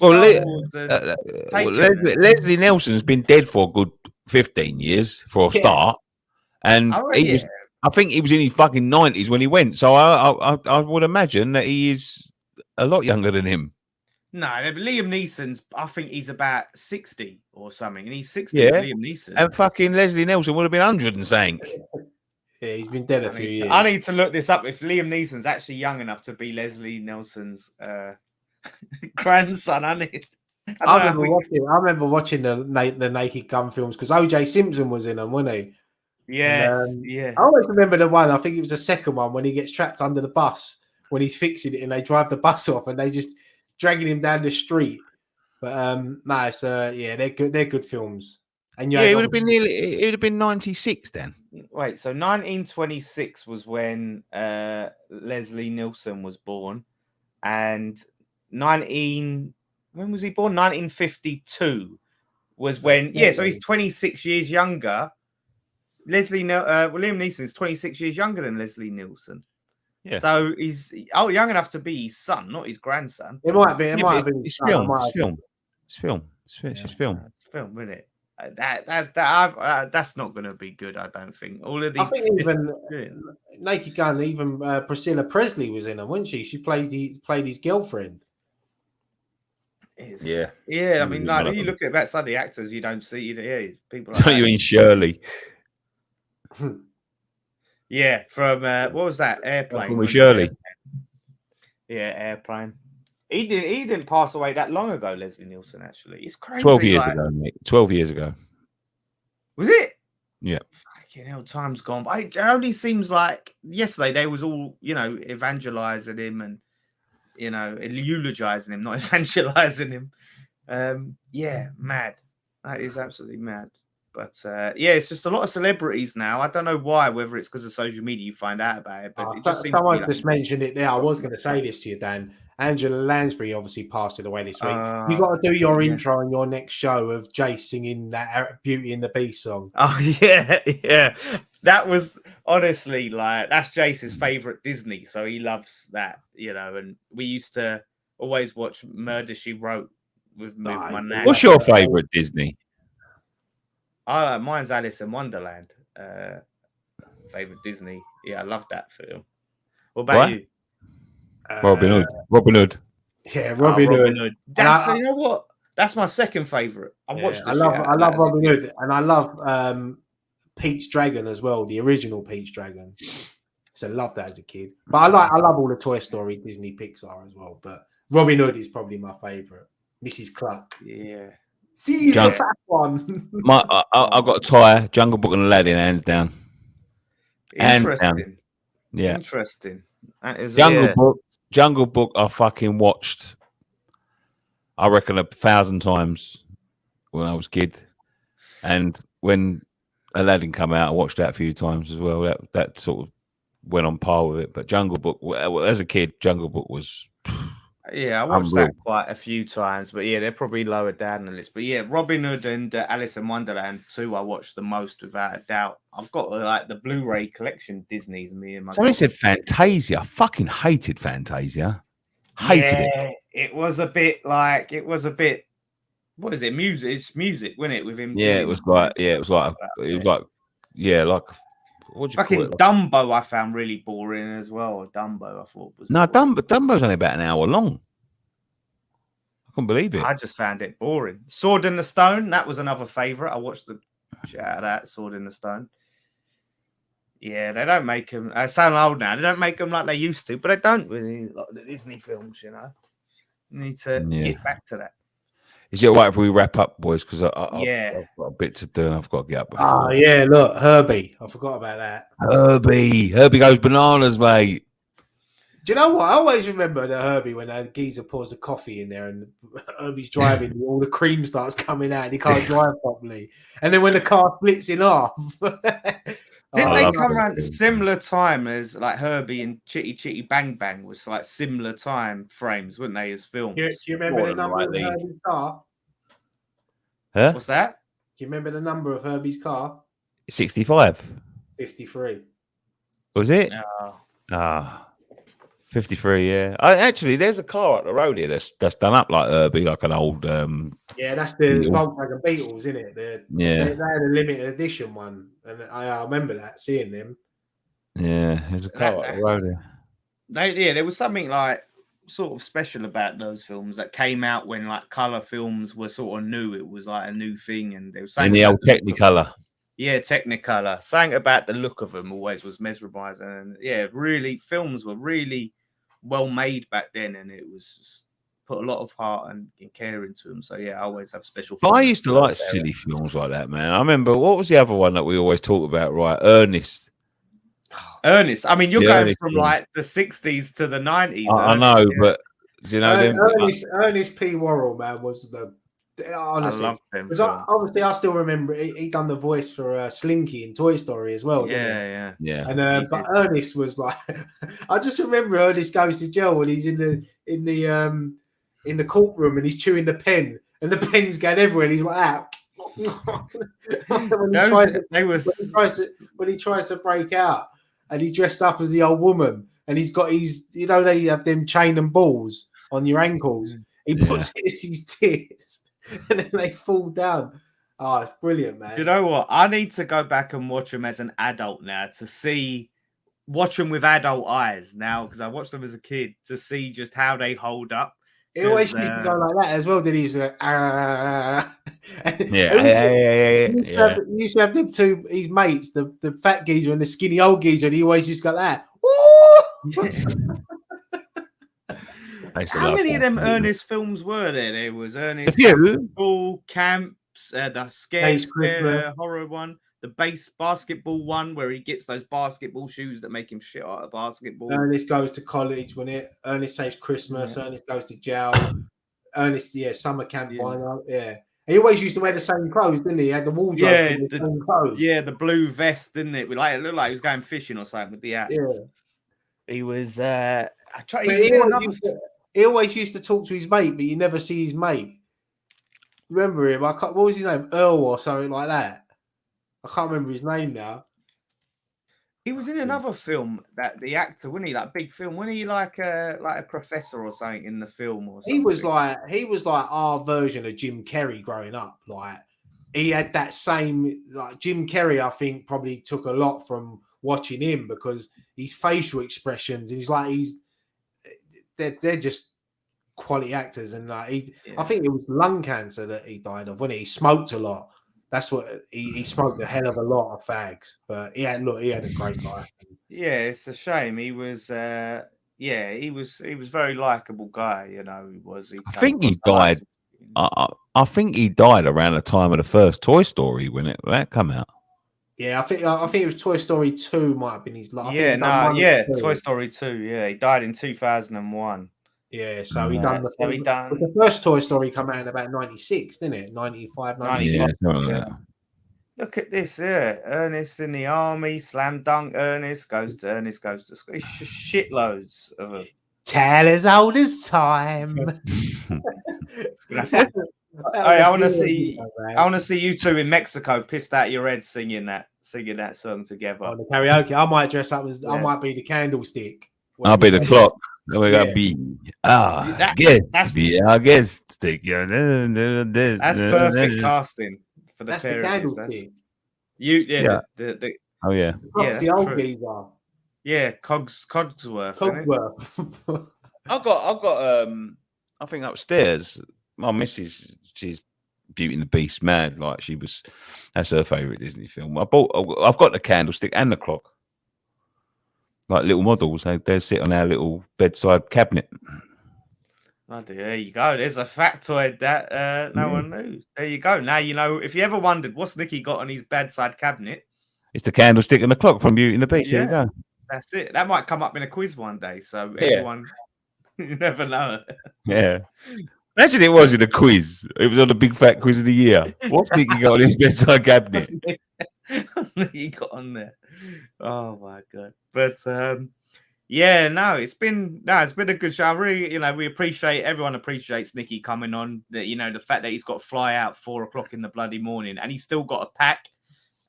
Well, Star Wars and Leslie Nelson's been dead for a good 15 years for a start, and I think he was in his fucking 90s when he went. So I would imagine that he is a lot younger than him. No, Liam Neeson's. I think he's about 60 or something, and he's 60. Yeah, Liam Neeson, and fucking Leslie Nelson would have been 100 and something. Yeah, he's been dead a few years. I need to look this up. If Liam Neeson's actually young enough to be Leslie Nelson's grandson, I remember watching the Naked Gun films because O.J. Simpson was in them, wasn't he? Yes, I always remember the one. I think it was the second one when he gets trapped under the bus when he's fixing it, and they drive the bus off, and they just dragging him down the street. But nice, they're good. They're good films. And it would have been it would have been 96 then. Wait, so 1926 was when Leslie Nielsen was born, and when was he born? 1952 was when. Yeah, so he's 26 years younger. Liam Neeson is 26 years younger than Leslie Nielsen. Yeah. So he's young enough to be his son, not his grandson. It might be. It might have been. It's film. It's film, isn't it? That's not going to be good. I don't think. All of these. I think even Naked Gun, even Priscilla Presley was in them, wasn't she? She played his girlfriend. Yeah. I mean, like when you look at some of the actors, you don't see people. Like you mean Shirley? Yeah, from what was that? Airplane. From Shirley. Yeah, Airplane. He didn't pass away that long ago, Leslie Nielsen, actually. It's crazy. 12 years ago, mate. 12 years ago. Was it? Yeah. Fucking hell, time's gone. But it only seems like yesterday they was all, evangelizing him and, eulogizing him, not evangelizing him. Mad. That is absolutely mad. But it's just a lot of celebrities now. I don't know why, whether it's because of social media you find out about it. But it just seems someone just mentioned it there. I was going to say this to you, Dan. Angela Lansbury obviously passed it away this week. You got to do your intro on your next show of Jace singing that Beauty and the Beast song. Oh yeah. That was honestly that's Jace's favorite Disney, so he loves that, And we used to always watch Murder She Wrote with my nan. What's your favorite Disney? Mine's Alice in Wonderland. Favorite Disney. Yeah, I love that film. What about you? Robin Hood. Yeah, Robin Hood. You know what? That's my second favorite. I love Robin Hood, and I love Pete's Dragon as well, the original Pete's Dragon. So I love that as a kid. But I love all the Toy Story, Disney, Pixar as well. But Robin Hood is probably my favorite. Mrs. Cluck. Yeah. See the fat one. I've got a tie. Jungle Book and Aladdin, hands down. Interesting. Yeah. Interesting. That is Jungle Book. I fucking watched. I reckon 1,000 times when I was a kid, and when Aladdin came out, I watched that a few times as well. That sort of went on par with it. But Jungle Book, as a kid, Jungle Book was. Yeah, I watched that quite a few times, but they're probably lower down the list. But Robin Hood and Alice in Wonderland 2, I watched the most without a doubt. I've got the Blu-ray collection Disney's me and my. Somebody said Fantasia. I fucking hated Fantasia. Hated it. It was a bit. What is it? Music. It's music, wasn't it? With him. Yeah, it was like. Yeah, it was like. What do you call it? Dumbo, I found really boring as well. Dumbo, I thought was. No, Dumbo's only about an hour long. I couldn't believe it. I just found it boring. Sword in the Stone, that was another favorite. I watched the shit out of that. Sword in the Stone. Yeah, they don't make them. I sound old now. They don't make them like they used to, but they don't really like the Disney films. You need to get back to that. Is it all right if we wrap up, boys? Because I've got a bit to do and I've got to get up. Oh, yeah, look, Herbie. I forgot about that. Herbie goes bananas, mate. Do you know what? I always remember the Herbie when a geezer pours the coffee in there and Herbie's driving and all the cream starts coming out and he can't drive properly. And then when the car splits in half. Didn't they come around at similar time as Herbie and Chitty Chitty Bang Bang was similar time frames, weren't they, as films? Do you remember the number of Herbie's car? Huh? What's that? Do you remember the number of Herbie's car? 65. 53. Was it? No. 53, yeah. Actually, there's a car up the road here that's done up like Herbie, like an old. Yeah, that's the Beetle. Volkswagen Beetles, isn't it? They had a limited edition one, and I remember that seeing them. Yeah, there's a car up the road here. There was something like sort of special about those films that came out when like color films were sort of new. It was like a new thing, and there was In the old Technicolor. Yeah, Technicolor. Something about the look of them always was mesmerizing, and yeah, really, films were really well made back then, and it was just put a lot of heart and care into them. So yeah, I always have special. But I used to like silly films like that, man. I remember what was the other one that we always talk about, right? Ernest. I mean, you're going from like the 60s to the 90s. I know, but do you know them? Ernest P. Worrell, man, was the honestly. I love him. Because obviously, I still remember he done the voice for Slinky in Toy Story as well. Yeah. And but Ernest was like, I just remember Ernest goes to jail when he's in the courtroom and he's chewing the pen and the pen's going everywhere. And he's like that. When he tries to break out. And he dressed up as the old woman, and he's got his, they have them chain and balls on your ankles. He puts his tears, and then they fall down. Oh, it's brilliant, man. You know what? I need to go back and watch them as an adult now watch them with adult eyes now, because I watched them as a kid to see just how they hold up. He always used to go like that as well, did he? He used to He used to have them two, his mates, the fat geezer and the skinny old geezer, and he always used to go like that. How many of them Ernest films were there? There was Ernest, Ball, Camps, the scare horror one, the basketball one where he gets those basketball shoes that make him shit out of basketball. Ernest goes to college, when Ernest saves Christmas. Ernest goes to jail. Ernest, summer camp. He always used to wear the same clothes, didn't he? He had the wardrobe the same clothes. Yeah, the blue vest, didn't it? It looked like he was going fishing or something with the hat. Yeah, he was. He always used to talk to his mate, but you never see his mate. Remember him? What was his name? Earl or something like that. I can't remember his name now. He was in another film, that the actor, wasn't he? Like big film, wasn't he? Like a professor or something in the film, or something. He was like our version of Jim Carrey growing up. Like he had that same, like Jim Carrey. I think probably took a lot from watching him, because his facial expressions. They're just quality actors, and I think it was lung cancer that he died of. When he smoked a lot. That's what he smoked a hell of a lot of fags, but he had a great life. Yeah, it's a shame. He was, he was very likable guy. He was. I think he died. I think he died around the time of the first Toy Story when that came out. Yeah, I think it was Toy Story 2 might have been his last. Toy Story 2. Yeah, he died in 2001. Yeah, so the first Toy Story come out in about 96, didn't it? 95, 96. Yeah. Look at this, Ernest in the army, slam dunk. Ernest goes to school. It's just shitloads of them. Tale as old as time. I want to see you two in Mexico, pissed out your head, singing that song together. On the karaoke, I might dress up as I might be the candlestick. I'll be the clock. We got B. I guess. That's perfect casting for the That's the candlestick. The old geezer. Yeah, Cogsworth. I've got I think upstairs, my missus, she's Beauty and the Beast mad. Like that's her favourite Disney film. I've got the candlestick and the clock. Like little models, they sit on our little bedside cabinet. Oh, there you go. There's a factoid that no one knew. There you go. Now you know. If you ever wondered what's Nicky got on his bedside cabinet, it's the candlestick and the clock from Beauty and the Beast. There you go. That's it. That might come up in a quiz one day. So everyone, you never know. Yeah. Imagine it was in a quiz. It was on the big fat quiz of the year. What's Nicky got on his bedside cabinet? He got on there. Oh my god! But it's been a good show. I really, we appreciate, everyone appreciates Nicky coming on. That the fact that he's got to fly out 4 o'clock in the bloody morning, and he's still got a pack.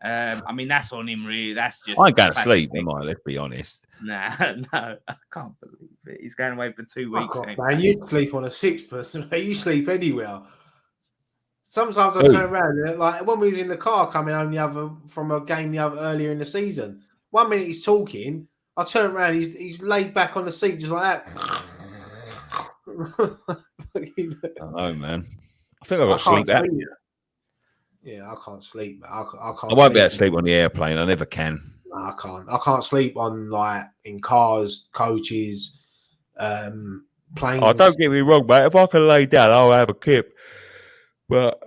I mean, that's on him, really. That's just. I ain't going to sleep, am I? Let's be honest. Nah, no, I can't believe it. He's going away for 2 weeks. Man, you sleep on a six-person. You sleep anywhere. Sometimes I turn around, like when we was in the car coming home from a game earlier in the season. 1 minute he's talking, I turn around, he's laid back on the seat just like that. I know, man. I think I've got sleep out. Yeah, I can't sleep. I won't be able to sleep on the airplane. I never can. No, I can't. I can't sleep on like in cars, coaches, planes. Oh, don't get me wrong, mate. If I can lay down, I'll have a kip. But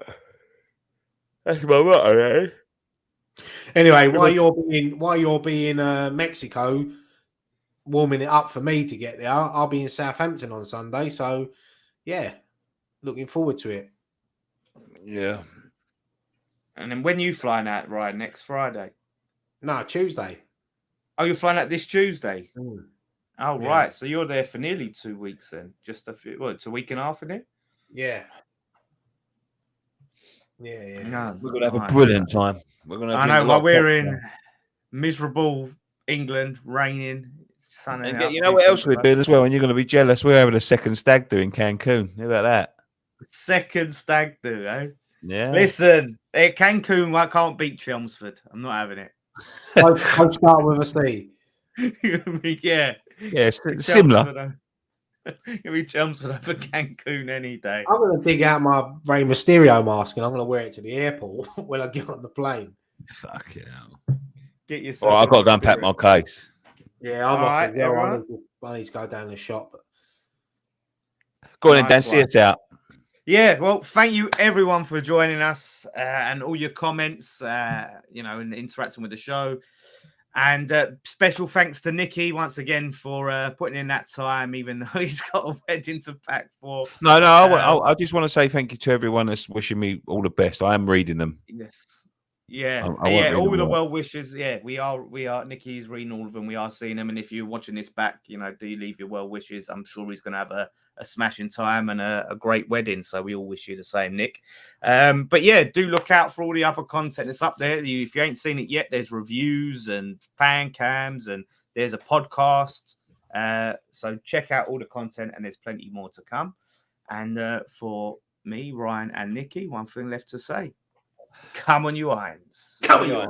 that's my motto, eh? Anyway, while you're being Mexico, warming it up for me to get there, I'll be in Southampton on Sunday. So, yeah, looking forward to it. Yeah. And then when you flying out, Ryan, next Friday? No, Tuesday. Oh, you're flying out this Tuesday? Mm. Oh, Yeah. right. So you're there for nearly 2 weeks then. Just it's a week and a half, isn't it? Yeah. Yeah. No, we're going to have a brilliant time. We're going to. I know, while we're in miserable England, raining, sunny. And you know what else we're doing as well? And you're going to be jealous. We're having a second stag do in Cancun. How about that? Second stag do, eh? Yeah. Listen, Cancun, I can't beat Chelmsford. I'm not having it. I'll start with a C. Yeah. Yeah, similar. Give me Chelmsford over Cancun any day. I'm going to dig out my Rey Mysterio mask and I'm going to wear it to the airport when I get on the plane. Fuck it. Get yourself. Oh, I've got to go and pack my case. Yeah, I'm off as well. I need to go down the shop. Go on, Dan. See us out. Yeah, well, thank you everyone for joining us and all your comments, and interacting with the show. And special thanks to Nicky once again for putting in that time, even though he's got a wedding to pack for. No, I just want to say thank you to everyone that's wishing me all the best. I am reading them. Yes. Yeah, all the well wishes. Yeah, we are. Nicky's reading all of them. We are seeing them, and if you're watching this back, do you leave your well wishes? I'm sure he's going to have a smashing time and a great wedding. So we all wish you the same, Nick. But yeah, do look out for all the other content that's up there. If you ain't seen it yet, there's reviews and fan cams, and there's a podcast. So check out all the content, and there's plenty more to come. And for me, Ryan, and Nicky, one thing left to say. Come on, you irons. Come on, you irons.